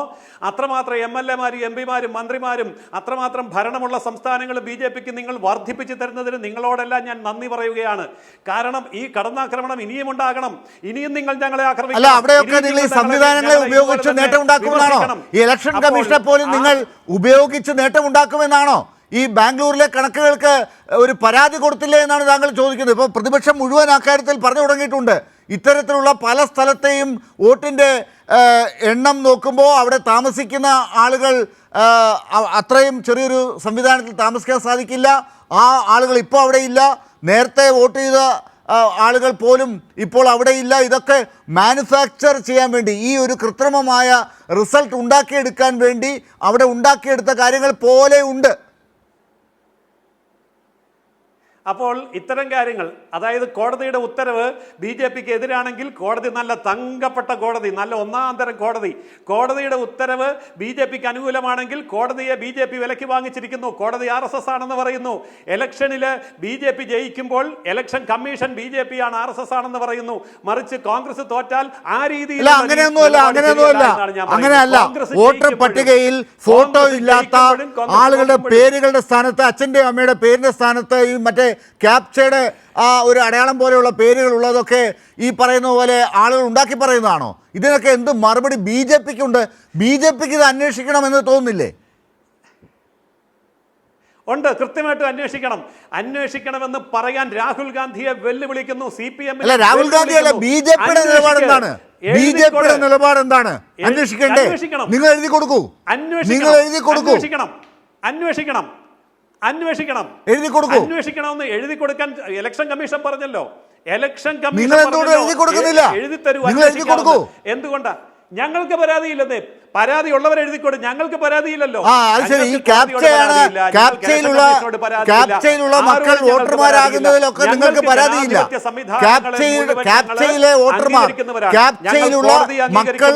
അത്രമാത്രം MLA-മാരും MP-മാരും മന്ത്രിമാരും അത്രമാത്രം ഭരണമുള്ള സംസ്ഥാനങ്ങൾ BJP-ക്ക് നിങ്ങൾ വർദ്ധിപ്പിച്ചു തരുന്നതിന് നിങ്ങളോടെല്ലാം ഞാൻ നന്ദി പറയുകയാണ്. കാരണം ഈ കടന്നാക്രമണം ഇനിയും ഉണ്ടാകണം. ഇനിയും നിങ്ങൾ ഞങ്ങളെ ആക്രമിക്കണം. നിങ്ങൾ ഈ സംവിധാനങ്ങളെ ഉപയോഗിച്ച് നേട്ടമുണ്ടാക്കുമെന്നാണോ? ഈ ഇലക്ഷൻ കമ്മീഷനെ പോലും നിങ്ങൾ ഉപയോഗിച്ച് നേട്ടമുണ്ടാക്കുമെന്നാണോ? ഈ ബാംഗ്ലൂരിലെ കണക്കുകൾക്ക് ഒരു പരാതി കൊടുത്തില്ലേ എന്നാണ് താങ്കൾ ചോദിക്കുന്നത്. ഇപ്പോൾ പ്രതിപക്ഷം മുഴുവൻ അക്കാര്യത്തിൽ പറഞ്ഞു തുടങ്ങിയിട്ടുണ്ട്. ഇത്തരത്തിലുള്ള പല സ്ഥലത്തെയും വോട്ടിൻ്റെ എണ്ണം നോക്കുമ്പോൾ അവിടെ താമസിക്കുന്ന ആളുകൾ അത്രയും ചെറിയൊരു സംവിധാനത്തിൽ താമസിക്കാൻ സാധിക്കില്ല. ആ ആളുകൾ ഇപ്പോൾ അവിടെ ഇല്ല. നേരത്തെ വോട്ട് ചെയ്ത ആളുകൾ പോലും ഇപ്പോൾ അവിടെയില്ല. ഇതൊക്കെ മാനുഫാക്ചർ ചെയ്യാൻ വേണ്ടി, ഈ ഒരു കൃത്രിമമായ റിസൾട്ട് ഉണ്ടാക്കിയെടുക്കാൻ വേണ്ടി അവിടെ ഉണ്ടാക്കിയെടുത്ത കാര്യങ്ങൾ പോലെ ഉണ്ട്. അപ്പോൾ ഇത്തരം കാര്യങ്ങൾ, അതായത് കോടതിയുടെ ഉത്തരവ് BJP-ക്ക് എതിരാണെങ്കിൽ കോടതി നല്ല തങ്കപ്പെട്ട കോടതി, നല്ല ഒന്നാം തരം കോടതി. കോടതിയുടെ ഉത്തരവ് BJP-ക്ക് അനുകൂലമാണെങ്കിൽ കോടതിയെ BJP വിലക്ക് വാങ്ങിച്ചിരിക്കുന്നു. കോടതി RSS ആണെന്ന് പറയുന്നു. ഇലക്ഷനിൽ BJP ജയിക്കുമ്പോൾ ഇലക്ഷൻ കമ്മീഷൻ BJP ആണ്, RSS ആണെന്ന് പറയുന്നു. മറിച്ച് കോൺഗ്രസ് തോറ്റാൽ ആ രീതിയിൽ അങ്ങനെയല്ല. വോട്ടർ പട്ടികയിൽ ഫോട്ടോ ഇല്ലാത്ത ആളുകളുടെ പേരുകളുടെ സ്ഥാനത്ത്, അച്ഛൻ്റെ അമ്മയുടെ പേരിൻ്റെ സ്ഥാനത്ത് ഈ മറ്റേ ക്യാപ്ചയുടെ ആ ഒരു അടയാളം പോലെയുള്ള പേരുകൾ ഉള്ളതൊക്കെ ഈ പറയുന്ന പോലെ ആളുകൾ ഉണ്ടാക്കി പറയുന്നതാണോ? ഇതിനൊക്കെ എന്ത് മറുപടി BJP-ക്കുണ്ട്? BJP-ക്ക് ഇത് അന്വേഷിക്കണമെന്ന് തോന്നുന്നില്ലേ? ഉണ്ട്, കൃത്യമായിട്ട് അന്വേഷിക്കണമെന്ന് പറയാൻ രാഹുൽ ഗാന്ധിയെ വെല്ലുവിളിക്കുന്നു. CPM അല്ല, രാഹുൽ ഗാന്ധി അല്ല, BJP-യുടെ നിലപാട് എന്താണ്? BJP-യുടെ നിലപാട് എന്താണ്? അന്വേഷിക്കണ്ടേ? നിങ്ങൾ എഴുതി കൊടുക്കൂ. അന്വേഷിക്കണമെന്ന് എഴുതി കൊടുക്കാൻ ഇലക്ഷൻ കമ്മീഷൻ പറഞ്ഞല്ലോ. ഇലക്ഷൻ കമ്മീഷൻ എഴുതി തരൂ. എന്തുകൊണ്ടാ? ഞങ്ങൾക്ക് പരാതിയില്ലെന്നേ. പരാതിയുള്ളവർ എഴുതിക്കോട്, ഞങ്ങൾക്ക് പരാതിയില്ലല്ലോ. ക്യാപ്ചയിലുള്ള മക്കൾ വോട്ടർമാരാകുന്നതിലൊക്കെ നിങ്ങൾക്ക് പരാതിയില്ല. ക്യാപ്ചയിലെ വോട്ടർമാർ, ക്യാപ്ചയിലുള്ള മക്കൾ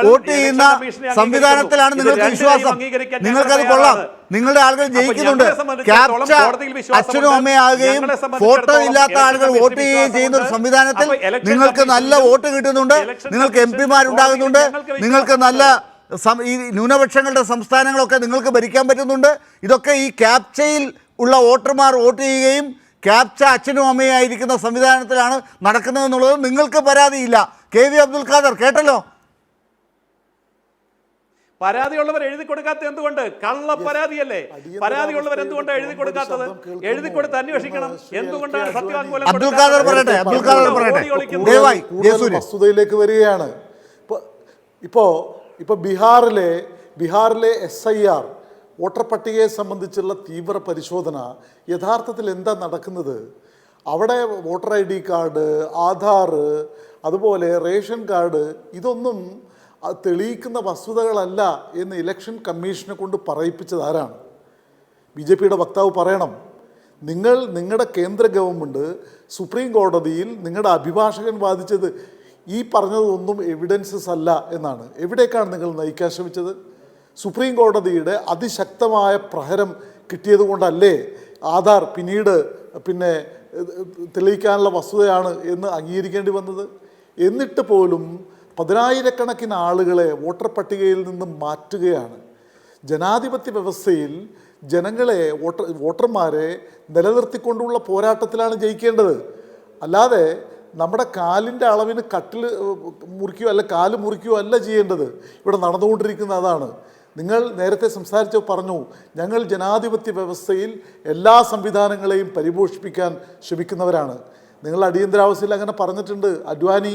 വോട്ട് ചെയ്യുന്ന സംവിധാനത്തിലാണ് നിങ്ങൾക്ക് വിശ്വാസം. നിങ്ങൾക്കത് കൊള്ളാം. നിങ്ങളുടെ ആളുകൾ ജയിക്കുന്നുണ്ട്. ക്യാപ്ച അച്ഛനും അമ്മയാകുകയും ഫോട്ടോ ഇല്ലാത്ത ആളുകൾ വോട്ട് ചെയ്യുകയും ചെയ്യുന്ന ഒരു സംവിധാനത്തിൽ നിങ്ങൾക്ക് നല്ല വോട്ട് കിട്ടുന്നുണ്ട്. നിങ്ങൾക്ക് MP-മാരുണ്ടാകുന്നുണ്ട്. നിങ്ങൾക്ക് നല്ല ഈ ന്യൂനപക്ഷങ്ങളുടെ സംസ്ഥാനങ്ങളൊക്കെ നിങ്ങൾക്ക് ഭരിക്കാൻ പറ്റുന്നുണ്ട്. ഇതൊക്കെ ഈ ക്യാപ്ചയിൽ ഉള്ള വോട്ടർമാർ വോട്ട് ചെയ്യുകയും ക്യാപ്ച അച്ഛനും അമ്മയായിരിക്കുന്ന സംവിധാനത്തിലാണ് നടക്കുന്നതെന്നുള്ളത് നിങ്ങൾക്ക് പരാതിയില്ല. KV അബ്ദുൽ ഖാദർ കേട്ടല്ലോ. പരാതിയുള്ളവർ എഴുതി കൊടുക്കാത്ത എന്തുകൊണ്ട്? കള്ള പരാതിയല്ലേ? പരാതിയുള്ളവർ എന്തുകൊണ്ട് എഴുതി കൊടുക്കാത്തത്? എഴുതി കൊടുത്ത് അന്വേഷിക്കണം. എന്തുകൊണ്ടാണ് സത്യവാങ്മൂലം? അബ്ദുൽ ഖാദർ വസ്തുതയിലേക്ക് വരികയാണ്. ഇപ്പോൾ ബീഹാറിലെ SIR വോട്ടർ പട്ടികയെ സംബന്ധിച്ചുള്ള തീവ്ര പരിശോധന യഥാർത്ഥത്തിൽ എന്താ നടക്കുന്നത്? അവിടെ വോട്ടർ ID കാർഡ്, ആധാർ, അതുപോലെ റേഷൻ കാർഡ്, ഇതൊന്നും തെളിയിക്കുന്ന വസ്തുതകളല്ല എന്ന് ഇലക്ഷൻ കമ്മീഷനെ കൊണ്ട് പറയിപ്പിച്ചത് ആരാണ്? BJP-യുടെ വക്താവ് പറയണം. നിങ്ങളുടെ കേന്ദ്ര ഗവൺമെൻറ് സുപ്രീം കോടതിയിൽ നിങ്ങളുടെ അഭിഭാഷകൻ വാദിച്ചത് ഈ പറഞ്ഞതൊന്നും എവിഡൻസസ് അല്ല എന്നാണ്. എവിടേക്കാണ് നിങ്ങൾ നയിക്കാൻ ശ്രമിച്ചത്? സുപ്രീം കോടതിയുടെ അതിശക്തമായ പ്രഹരം കിട്ടിയത് കൊണ്ടല്ലേ ആധാർ പിന്നീട് തെളിയിക്കാനുള്ള വസ്തുതയാണ് എന്ന് അംഗീകരിക്കേണ്ടി വന്നത്? എന്നിട്ട് പോലും 10,000-കണക്കിന് ആളുകളെ വോട്ടർ പട്ടികയിൽ നിന്നും മാറ്റുകയാണ്. ജനാധിപത്യ വ്യവസ്ഥയിൽ ജനങ്ങളെ, വോട്ടർമാരെ നിലനിർത്തിക്കൊണ്ടുള്ള പോരാട്ടത്തിലാണ് ജയിക്കേണ്ടത്. അല്ലാതെ നമ്മുടെ കാലിൻ്റെ അളവിന് കട്ടിൽ മുറിക്കുകയോ അല്ല കാല് മുറിക്കുകയോ അല്ല ചെയ്യേണ്ടത്. ഇവിടെ നടന്നുകൊണ്ടിരിക്കുന്ന അതാണ്. നിങ്ങൾ നേരത്തെ സംസാരിച്ച് പറഞ്ഞു, ഞങ്ങൾ ജനാധിപത്യ വ്യവസ്ഥയിൽ എല്ലാ സംവിധാനങ്ങളെയും പരിപോഷിപ്പിക്കാൻ ശ്രമിക്കുന്നവരാണ്. നിങ്ങൾ അടിയന്തരാവസ്ഥയിൽ അങ്ങനെ പറഞ്ഞിട്ടുണ്ട്. അദ്വാനി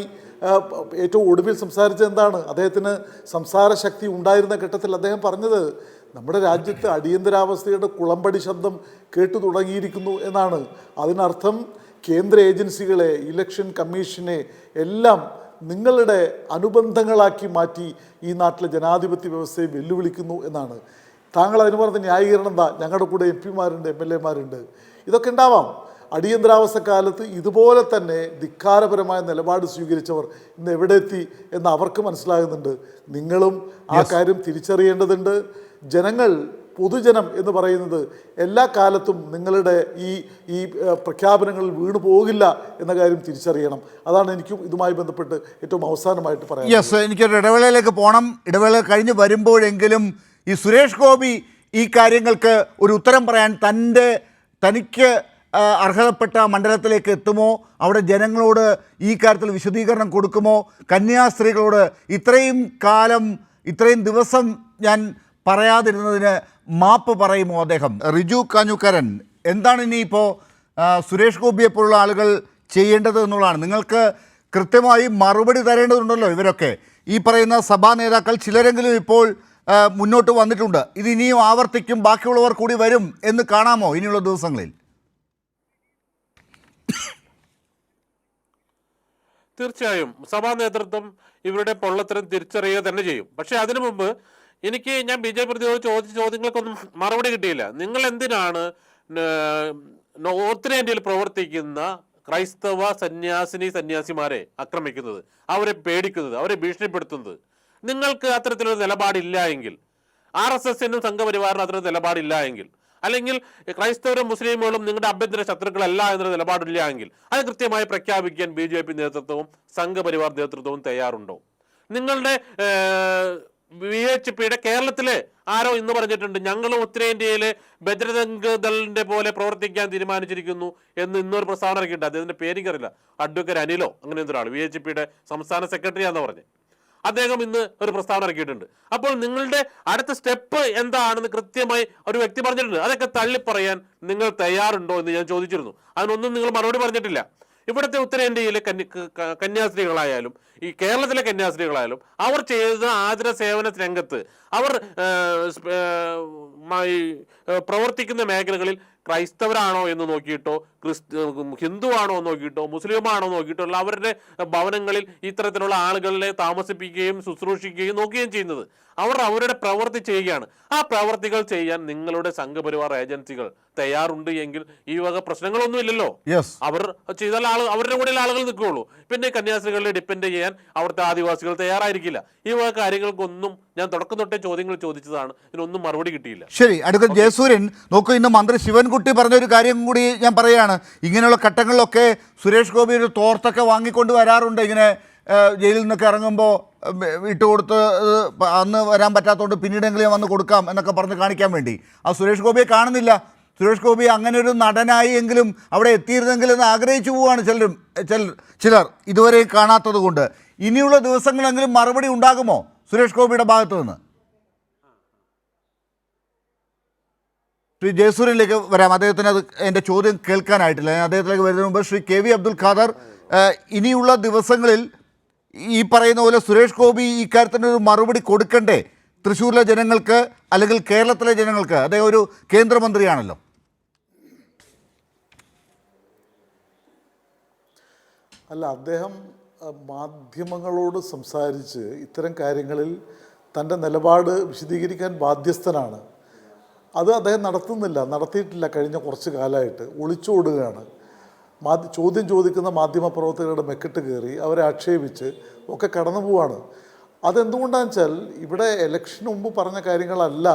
ഏറ്റവും ഒടുവിൽ സംസാരിച്ചത് എന്താണ്? അദ്ദേഹത്തിന് സംസാര ശക്തി ഉണ്ടായിരുന്ന ഘട്ടത്തിൽ അദ്ദേഹം പറഞ്ഞത് നമ്മുടെ രാജ്യത്ത് അടിയന്തരാവസ്ഥയുടെ കുളമ്പടി ശബ്ദം കേട്ടു തുടങ്ങിയിരിക്കുന്നു എന്നാണ്. അതിനർത്ഥം കേന്ദ്ര ഏജൻസികളെ, ഇലക്ഷൻ കമ്മീഷനെ എല്ലാം നിങ്ങളുടെ അനുബന്ധങ്ങളാക്കി മാറ്റി ഈ നാട്ടിലെ ജനാധിപത്യ വ്യവസ്ഥയെ വെല്ലുവിളിക്കുന്നു എന്നാണ്. താങ്കൾ അതിന് പറഞ്ഞ ന്യായീകരണം എന്താ? ഞങ്ങളുടെ കൂടെ MP-മാരുണ്ട്, MLA-മാരുണ്ട്. ഇതൊക്കെ ഉണ്ടാവാം. അടിയന്തരാവസ്ഥ കാലത്ത് ഇതുപോലെ തന്നെ ധിക്കാരപരമായ നിലപാട് സ്വീകരിച്ചവർ ഇന്ന് എവിടെ എത്തി എന്ന് അവർക്ക് മനസ്സിലാകുന്നുണ്ട്. നിങ്ങളും ആ കാര്യം തിരിച്ചറിയേണ്ടതുണ്ട്. ജനങ്ങൾ, പൊതുജനം എന്ന് പറയുന്നത് എല്ലാ കാലത്തും നിങ്ങളുടെ ഈ പ്രഖ്യാപനങ്ങളിൽ വീണു പോകില്ല എന്ന കാര്യം തിരിച്ചറിയണം. അതാണ് എനിക്കും ഇതുമായി ബന്ധപ്പെട്ട് ഏറ്റവും അവസാനമായിട്ട് പറയാം. യെസ്, എനിക്കൊരു ഇടവേളയിലേക്ക് പോകണം. ഇടവേള കഴിഞ്ഞ് വരുമ്പോഴെങ്കിലും ഈ സുരേഷ് ഗോപി ഈ കാര്യങ്ങൾക്ക് ഒരു ഉത്തരം പറയാൻ തനിക്ക് അർഹതപ്പെട്ട മണ്ഡലത്തിലേക്ക് എത്തുമോ? അവിടെ ജനങ്ങളോട് ഈ കാര്യത്തിൽ വിശദീകരണം കൊടുക്കുമോ? കന്യാസ്ത്രീകളോട് ഇത്രയും കാലം, ഇത്രയും ദിവസം ഞാൻ പറയാതിരുന്നതിന് മാപ്പ് പറയുമോ അദ്ദേഹം? റിജു കാഞ്ഞുക്കരൻ, എന്താണ് ഇനിയിപ്പോൾ സുരേഷ് ഗോപിയെപ്പോലുള്ള ആളുകൾ ചെയ്യേണ്ടത് എന്നുള്ളതാണ്. നിങ്ങൾക്ക് കൃത്യമായി മറുപടി തരേണ്ടതുണ്ടല്ലോ. ഇവരൊക്കെ ഈ പറയുന്ന സഭാ നേതാക്കൾ ചിലരെങ്കിലും ഇപ്പോൾ മുന്നോട്ട് വന്നിട്ടുണ്ട്. ഇത് ഇനിയും ആവർത്തിക്കും, ബാക്കിയുള്ളവർ കൂടി വരും എന്ന് കാണാമോ ഇനിയുള്ള ദിവസങ്ങളിൽ? തീർച്ചയായും സഭാ നേതൃത്വം ഇവരുടെ പൊള്ളത്തരം തിരിച്ചറിയുക തന്നെ ചെയ്യും. പക്ഷേ അതിനു മുമ്പ് ഞാൻ BJP പ്രതിയോട് ചോദിച്ച ചോദ്യങ്ങൾക്കൊന്നും മറുപടി കിട്ടിയില്ല. നിങ്ങൾ എന്തിനാണ് ഉത്തരേന്ത്യയിൽ പ്രവർത്തിക്കുന്ന ക്രൈസ്തവ സന്യാസിമാരെ ആക്രമിക്കുന്നത്, അവരെ പേടിക്കുന്നത്, അവരെ ഭീഷണിപ്പെടുത്തുന്നത്? നിങ്ങൾക്ക് അത്തരത്തിലൊരു നിലപാടില്ല എങ്കിൽ, RSSനും സംഘപരിവാറിനും അത്തരം നിലപാടില്ല എങ്കിൽ, അല്ലെങ്കിൽ ക്രൈസ്തവരും മുസ്ലിമുകളും നിങ്ങളുടെ ആഭ്യന്തര ശത്രുക്കളല്ല എന്നൊരു നിലപാടില്ല എങ്കിൽ അത് കൃത്യമായി പ്രഖ്യാപിക്കാൻ BJP നേതൃത്വവും സംഘപരിവാർ നേതൃത്വവും തയ്യാറുണ്ടോ? നിങ്ങളുടെ VHPയുടെ കേരളത്തിലെ ആരോ ഇന്ന് പറഞ്ഞിട്ടുണ്ട്, ഞങ്ങളും ഉത്തരേന്ത്യയിലെ ബജ്രംഗ് ദളിന്റെ പോലെ പ്രവർത്തിക്കാൻ തീരുമാനിച്ചിരിക്കുന്നു എന്ന് ഇന്നൊരു പ്രസ്താവന ഇറക്കിയിട്ടുണ്ട്. അദ്ദേഹത്തിന്റെ പേരിക്കറിയില്ല, അഡ്വക്കേറ്റ് അനിലോ അങ്ങനെ എന്തൊരാൾ, VHPയുടെ സംസ്ഥാന സെക്രട്ടറിയാന്ന് പറഞ്ഞ് അദ്ദേഹം ഇന്ന് ഒരു പ്രസ്താവന ഇറക്കിയിട്ടുണ്ട്. അപ്പോൾ നിങ്ങളുടെ അടുത്ത സ്റ്റെപ്പ് എന്താണെന്ന് കൃത്യമായി ഒരു വ്യക്തി പറഞ്ഞിട്ടുണ്ട്. അതൊക്കെ തള്ളിപ്പറയാൻ നിങ്ങൾ തയ്യാറുണ്ടോ എന്ന് ഞാൻ ചോദിച്ചിരുന്നു. അതിനൊന്നും നിങ്ങൾ മറുപടി പറഞ്ഞിട്ടില്ല. ഇവിടുത്തെ ഉത്തരേന്ത്യയിലെ കന്യാസ്ത്രീകളായാലും ഈ കേരളത്തിലെ കന്യാസ്ത്രീകളായാലും അവർ ചെയ്ത ആതുര സേവന രംഗത്ത് അവർ പ്രവർത്തിക്കുന്ന മേഖലകളിൽ ക്രൈസ്തവരാണോ എന്ന് നോക്കിയിട്ടോ, ഹിന്ദുവാണോ എന്ന് നോക്കിയിട്ടോ, മുസ്ലിമാണോ നോക്കിയിട്ടോ ഉള്ള അവരുടെ ഭവനങ്ങളിൽ ഇത്തരത്തിലുള്ള ആളുകളെ താമസിപ്പിക്കുകയും ശുശ്രൂഷിക്കുകയും നോക്കുകയും ചെയ്യുന്നത്. അവർ അവരുടെ പ്രവൃത്തി ചെയ്യുകയാണ്. ആ പ്രവർത്തികൾ ചെയ്യാൻ നിങ്ങളുടെ സംഘപരിവാർ ഏജൻസികൾ തയ്യാറുണ്ട് എങ്കിൽ ഈ വക പ്രശ്നങ്ങളൊന്നും ഇല്ലല്ലോ. അവർ ചെയ്താൽ അവരുടെ കൂടെ ആളുകൾ നിൽക്കുകയുള്ളൂ. പിന്നെ കന്യാസ്ത്രീകളെ ഡിപ്പെൻഡ് ചെയ്യാൻ അവിടുത്തെ ആദിവാസികൾ തയ്യാറായിരിക്കില്ല. ഈ വക കാര്യങ്ങൾക്കൊന്നും ഞാൻ തുടക്കം തൊട്ടേ ചോദ്യങ്ങൾ ചോദിച്ചതാണ്, ഇതിനൊന്നും മറുപടി കിട്ടിയില്ല. ശരി, അഡ്വക്കേറ്റ് ജയസൂര്യൻ, നോക്കൂ, ഇന്ന് മന്ത്രി ശിവൻകുട്ടി പറഞ്ഞൊരു കാര്യം കൂടി ഞാൻ പറയുകയാണ്. ഇങ്ങനെയുള്ള ഘട്ടങ്ങളിലൊക്കെ സുരേഷ് ഗോപി ഒരു തോർത്തൊക്കെ വാങ്ങിക്കൊണ്ട് വരാറുണ്ട്. ഇങ്ങനെ ജയിലിൽ നിന്നൊക്കെ ഇറങ്ങുമ്പോൾ ഇട്ടുകൊടുത്ത് അന്ന് വരാൻ പറ്റാത്തതുകൊണ്ട് പിന്നീടെങ്കിലും വന്ന് കൊടുക്കാം എന്നൊക്കെ പറഞ്ഞ് കാണിക്കാൻ വേണ്ടി. ആ സുരേഷ് ഗോപിയെ കാണുന്നില്ല. സുരേഷ് ഗോപി അങ്ങനെ ഒരു നടനായി എങ്കിലും അവിടെ എത്തിയിരുന്നെങ്കിലും എന്ന് ആഗ്രഹിച്ചു പോവുകയാണ് ചിലർ ഇതുവരെ കാണാത്തത് കൊണ്ട്. ഇനിയുള്ള ദിവസങ്ങളെങ്കിലും മറുപടി ഉണ്ടാകുമോ സുരേഷ് ഗോപിയുടെ ഭാഗത്തു നിന്ന്? ശ്രീ ജയസൂര്യനിലേക്ക് വരാം. അദ്ദേഹത്തിന് എൻ്റെ ചോദ്യം കേൾക്കാനായിട്ടില്ല. ഞാൻ അദ്ദേഹത്തിലേക്ക് വരുന്നതിന് മുമ്പ് ശ്രീ KV അബ്ദുൽ ഖാദർ, ഇനിയുള്ള ദിവസങ്ങളിൽ ഈ പറയുന്ന പോലെ സുരേഷ് ഗോപി ഈ കാര്യത്തിനൊരു മറുപടി കൊടുക്കണ്ടേ തൃശ്ശൂരിലെ ജനങ്ങൾക്ക്, അല്ലെങ്കിൽ കേരളത്തിലെ ജനങ്ങൾക്ക്? അദ്ദേഹം ഒരു കേന്ദ്രമന്ത്രിയാണല്ലോ. അല്ല, അദ്ദേഹം മാധ്യമങ്ങളോട് സംസാരിച്ച് ഇത്തരം കാര്യങ്ങളിൽ തൻ്റെ നിലപാട് വിശദീകരിക്കാൻ ബാധ്യസ്ഥനാണ്. അത് അദ്ദേഹം നടത്തിയിട്ടില്ല. കഴിഞ്ഞ കുറച്ച് കാലമായിട്ട് ഒളിച്ചോടുകയാണ്. ചോദ്യം ചോദിക്കുന്ന മാധ്യമപ്രവർത്തകരുടെ മെക്കിട്ട് കയറി അവരെ ആക്ഷേപിച്ച് ഒക്കെ കടന്നു പോവാണ്. അതെന്തുകൊണ്ടാണെന്ന് വെച്ചാൽ ഇവിടെ ഇലക്ഷന് മുമ്പ് പറഞ്ഞ കാര്യങ്ങളല്ല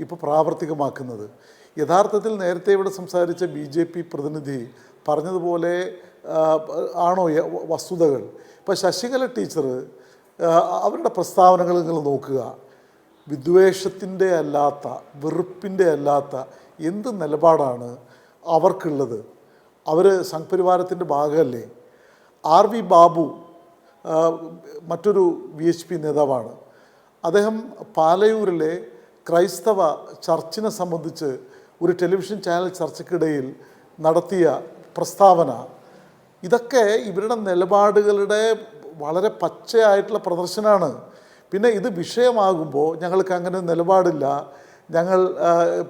ഇപ്പോൾ പ്രാവർത്തികമാക്കുന്നത്. യഥാർത്ഥത്തിൽ നേരത്തെ ഇവിടെ സംസാരിച്ച BJP പ്രതിനിധി പറഞ്ഞതുപോലെ ആണോ വസ്തുതകൾ? ഇപ്പോൾ ശശികല ടീച്ചർ അവരുടെ പ്രസ്താവനകൾ നിങ്ങൾ നോക്കുക. വിദ്വേഷത്തിൻ്റെ അല്ലാത്ത, വെറുപ്പിൻ്റെ അല്ലാത്ത എന്ത് നിലപാടാണ് അവർക്കുള്ളത്? അവർ സംഘ് പരിവാരത്തിൻ്റെ ഭാഗമല്ലേ? RV ബാബു മറ്റൊരു VHP നേതാവാണ്. അദ്ദേഹം പാലയൂരിലെ ക്രൈസ്തവ ചർച്ചിനെ സംബന്ധിച്ച് ഒരു ടെലിവിഷൻ ചാനൽ ചർച്ചയ്ക്കിടയിൽ നടത്തിയ പ്രസ്താവന, ഇതൊക്കെ ഇവരുടെ നിലപാടുകളുടെ വളരെ പച്ചയായിട്ടുള്ള പ്രദർശനമാണ്. പിന്നെ ഇത് വിഷയമാകുമ്പോൾ ഞങ്ങൾക്ക് അങ്ങനെ നിലപാടില്ല, ഞങ്ങൾ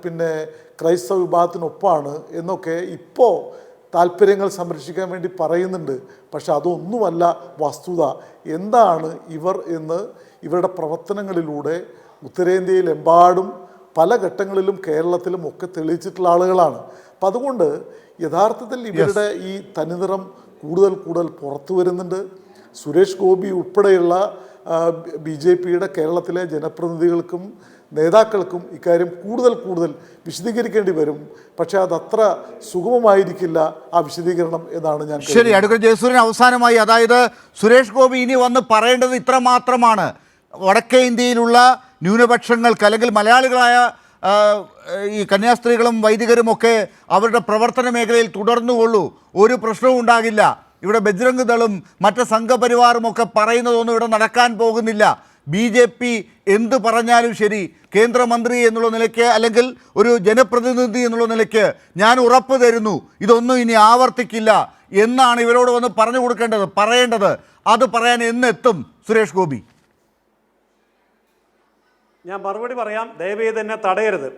പിന്നെ ക്രൈസ്തവ വിഭാഗത്തിനൊപ്പമാണ് എന്നൊക്കെ ഇപ്പോൾ താല്പര്യങ്ങൾ സംരക്ഷിക്കാൻ വേണ്ടി പറയുന്നുണ്ട്. പക്ഷെ അതൊന്നുമല്ല വസ്തുത. എന്താണ് ഇവർ എന്ന് ഇവരുടെ പ്രവർത്തനങ്ങളിലൂടെ ഉത്തരേന്ത്യയിലെമ്പാടും പല ഘട്ടങ്ങളിലും കേരളത്തിലും ഒക്കെ തെളിയിച്ചിട്ടുള്ള ആളുകളാണ്. അപ്പം അതുകൊണ്ട് യഥാർത്ഥത്തിൽ ഇവരുടെ ഈ തനിനിറം കൂടുതൽ കൂടുതൽ പുറത്തു വരുന്നുണ്ട്. സുരേഷ് ഗോപി ഉൾപ്പെടെയുള്ള BJPയുടെ കേരളത്തിലെ ജനപ്രതിനിധികൾക്കും നേതാക്കൾക്കും ഇക്കാര്യം കൂടുതൽ വിശദീകരിക്കേണ്ടി വരും. പക്ഷേ അതത്ര സുഗമമായിരിക്കില്ല ആ വിശദീകരണം എന്നാണ് ഞാൻ. ശരി, അഡ്വക്കേറ്റ് ജയസൂര്യൻ, അവസാനമായി, അതായത് സുരേഷ് ഗോപി ഇനി വന്ന് പറയേണ്ടത് ഇത്ര മാത്രമാണ്: വടക്കേ ഇന്ത്യയിലുള്ള ന്യൂനപക്ഷങ്ങൾക്ക് അല്ലെങ്കിൽ മലയാളികളായ ഈ കന്യാസ്ത്രീകളും വൈദികരുമൊക്കെ അവരുടെ പ്രവർത്തന മേഖലയിൽ തുടർന്നുകൊള്ളൂ, ഒരു പ്രശ്നവും ഉണ്ടാകില്ല. ഇവിടെ ബജ്രംഗ് ദളും മറ്റ് സംഘപരിവാറുമൊക്കെ പറയുന്നതൊന്നും ഇവിടെ നടക്കാൻ പോകുന്നില്ല. BJP എന്ത് പറഞ്ഞാലും ശരി, കേന്ദ്രമന്ത്രി എന്നുള്ള നിലയ്ക്ക് അല്ലെങ്കിൽ ഒരു ജനപ്രതിനിധി എന്നുള്ള നിലയ്ക്ക് ഞാൻ ഉറപ്പ് തരുന്നു ഇതൊന്നും ഇനി ആവർത്തിക്കില്ല എന്നാണ് ഇവരോട് വന്ന് പറഞ്ഞു കൊടുക്കേണ്ടത്, പറയേണ്ടത്. അത് പറയാൻ എന്നെത്തും സുരേഷ് ഗോപി? ഞാൻ മറുപടി പറയാം, ദയവേത് തന്നെ തടയരുത്.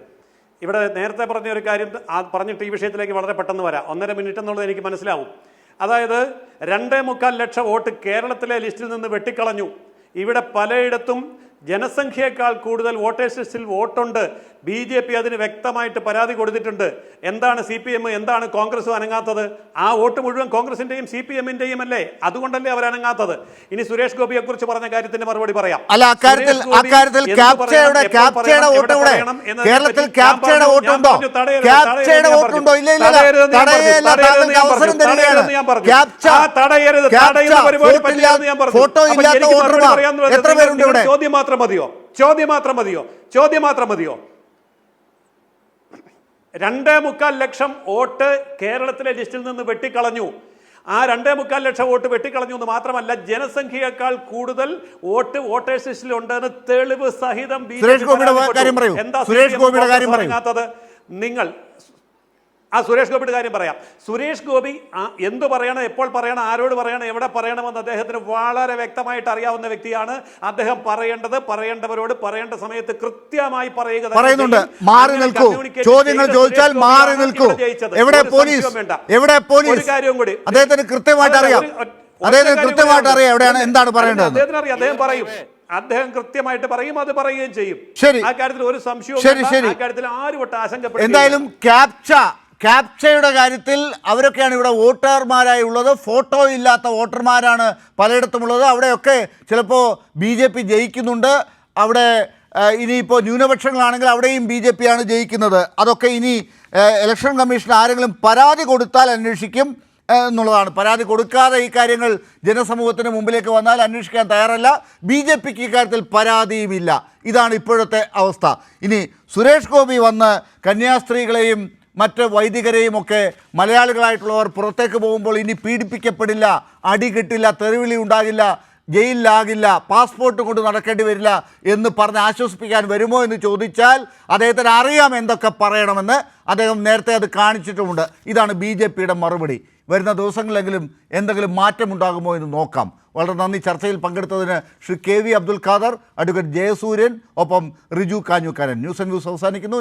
ഇവിടെ നേരത്തെ പറഞ്ഞ ഒരു കാര്യം പറഞ്ഞിട്ട് ഈ വിഷയത്തിലേക്ക് വളരെ പെട്ടെന്ന് വരാം. 1.5 മിനിറ്റ് എന്നുള്ളത് എനിക്ക് മനസ്സിലാവും. അതായത് 2.25 ലക്ഷം വോട്ട് കേരളത്തിലെ ലിസ്റ്റിൽ നിന്ന് വെട്ടിക്കളഞ്ഞു. ഇവിടെ പലയിടത്തും ജനസംഖ്യയേക്കാൾ കൂടുതൽ വോട്ടേഴ്സ് ലിസ്റ്റിൽ വോട്ടുണ്ട്. BJP അതിന് വ്യക്തമായിട്ട് പരാതി കൊടുത്തിട്ടുണ്ട്. എന്താണ് CPM, എന്താണ് കോൺഗ്രസും അനങ്ങാത്തത്? ആ വോട്ട് മുഴുവൻ കോൺഗ്രസിന്റെയും CPM-ന്റെയും അല്ലേ? അതുകൊണ്ടല്ലേ അവർ അനങ്ങാത്തത്. ഇനി സുരേഷ് ഗോപിയെ കുറിച്ച് പറഞ്ഞ കാര്യത്തിന് മറുപടി പറയാം. അല്ല, അക്കാര്യത്തിൽ ക്യാപ്ചയുടെ വോട്ട് ഇവിടെ കേരളത്തിൽ ക്യാപ്ചയുടെ വോട്ടുണ്ടോ? ക്യാപ്ചയുടെ വോട്ടുണ്ടോ? ഇല്ല, അവസരം തരികയാണ്. ഫോട്ടോ ഇല്ലാത്ത വോട്ടർമാർ എത്ര പേരുണ്ട് ഇവിടെ? ചോദ്യം മാത്രം മതിയോ? 2.25 ലക്ഷം വോട്ട് കേരളത്തിലെ ലിസ്റ്റിൽ നിന്ന് വെട്ടിക്കളഞ്ഞു. ആ 2.25 ലക്ഷം വോട്ട് വെട്ടിക്കളഞ്ഞു എന്ന് മാത്രമല്ല, ജനസംഖ്യയേക്കാൾ കൂടുതൽ വോട്ട് വോട്ടേഴ്സ് ലിസ്റ്റിൽ ഉണ്ടെന്ന് തെളിവ് സഹിതം സുരേഷ് ഗോപിയുടെ കാര്യം പറയൂ. സുരേഷ് ഗോപിയുടെ കാര്യം പറയൂ. നിങ്ങൾ സുരേഷ് ഗോപിയുടെ കാര്യം പറയാം. സുരേഷ് ഗോപി എന്തു പറയണം, എപ്പോൾ പറയണം, ആരോട് പറയണം, എവിടെ പറയണമെന്ന് അദ്ദേഹത്തിന് വളരെ വ്യക്തമായിട്ട് അറിയാവുന്ന വ്യക്തിയാണ്. അദ്ദേഹം പറയേണ്ടവരോട് പറയേണ്ട സമയത്ത് കൃത്യമായി പറയുന്നുണ്ട്. മാറി നിൽക്കൂ, ചോദ്യങ്ങൾ ചോദിച്ചാൽ മാറി നിൽക്കൂ. എവിടെ പോലീസ്? ഒരു കാര്യം കൂടി അദ്ദേഹത്തിന് കൃത്യമായിട്ട് അറിയാം. എവിടെയാണ് എന്താണ് പറയേണ്ടത് അദ്ദേഹത്തിന് അറിയാം. അദ്ദേഹം കൃത്യമായിട്ട് പറയും, അത് പറയുകയും ചെയ്യും. ശരി, ആ കാര്യത്തിൽ ഒരു സംശയവും ആ കാര്യത്തിൽ ആരും ഒട്ട് ആശങ്കപ്പെടും. എന്തായാലും ക്യാപ്ചയുടെ കാര്യത്തിൽ അവരൊക്കെയാണ് ഇവിടെ വോട്ടർമാരായി ഉള്ളത്. ഫോട്ടോ ഇല്ലാത്ത വോട്ടർമാരാണ് പലയിടത്തുമുള്ളത്. അവിടെയൊക്കെ ചിലപ്പോൾ BJP ജയിക്കുന്നുണ്ട്. അവിടെ ഇനിയിപ്പോൾ ന്യൂനപക്ഷങ്ങളാണെങ്കിൽ അവിടെയും BJP ആണ് ജയിക്കുന്നത്. അതൊക്കെ ഇനി ഇലക്ഷൻ കമ്മീഷൻ ആരെങ്കിലും പരാതി കൊടുത്താൽ അന്വേഷിക്കും എന്നുള്ളതാണ്. പരാതി കൊടുക്കാതെ ഈ കാര്യങ്ങൾ ജനസമൂഹത്തിന് മുമ്പിലേക്ക് വന്നാൽ അന്വേഷിക്കാൻ തയ്യാറല്ല. BJPക്ക് ഇക്കാര്യത്തിൽ പരാതിയുമില്ല. ഇതാണ് ഇപ്പോഴത്തെ അവസ്ഥ. ഇനി സുരേഷ് ഗോപി വന്ന് കന്യാസ്ത്രീകളെയും മറ്റ് വൈദികരെയും ഒക്കെ മലയാളികളായിട്ടുള്ളവർ പുറത്തേക്ക് പോകുമ്പോൾ ഇനി പീഡിപ്പിക്കപ്പെടില്ല, അടി കിട്ടില്ല, തെരുവിളി ഉണ്ടാകില്ല, ജയിലിലാകില്ല, പാസ്പോർട്ട് കൊണ്ട് നടക്കേണ്ടി വരില്ല എന്ന് പറഞ്ഞ് ആശ്വസിപ്പിക്കാൻ വരുമോ എന്ന് ചോദിച്ചാൽ അദ്ദേഹത്തിന് അറിയാം എന്തൊക്കെ പറയണമെന്ന്. അദ്ദേഹം നേരത്തെ അത് കാണിച്ചിട്ടുമുണ്ട്. ഇതാണ് BJPയുടെ മറുപടി. വരുന്ന ദിവസങ്ങളിലെങ്കിലും എന്തെങ്കിലും മാറ്റമുണ്ടാകുമോ എന്ന് നോക്കാം. വളരെ നന്ദി ചർച്ചയിൽ പങ്കെടുത്തതിന് ശ്രീ KV അബ്ദുൽ ഖാദർ, അഡ്വക്കേറ്റ് ജയസൂര്യൻ, ഒപ്പം റിജു കാഞ്ഞൂക്കാരൻ. ന്യൂസ് ആൻഡ് വ്യൂസ് അവസാനിക്കുന്നു.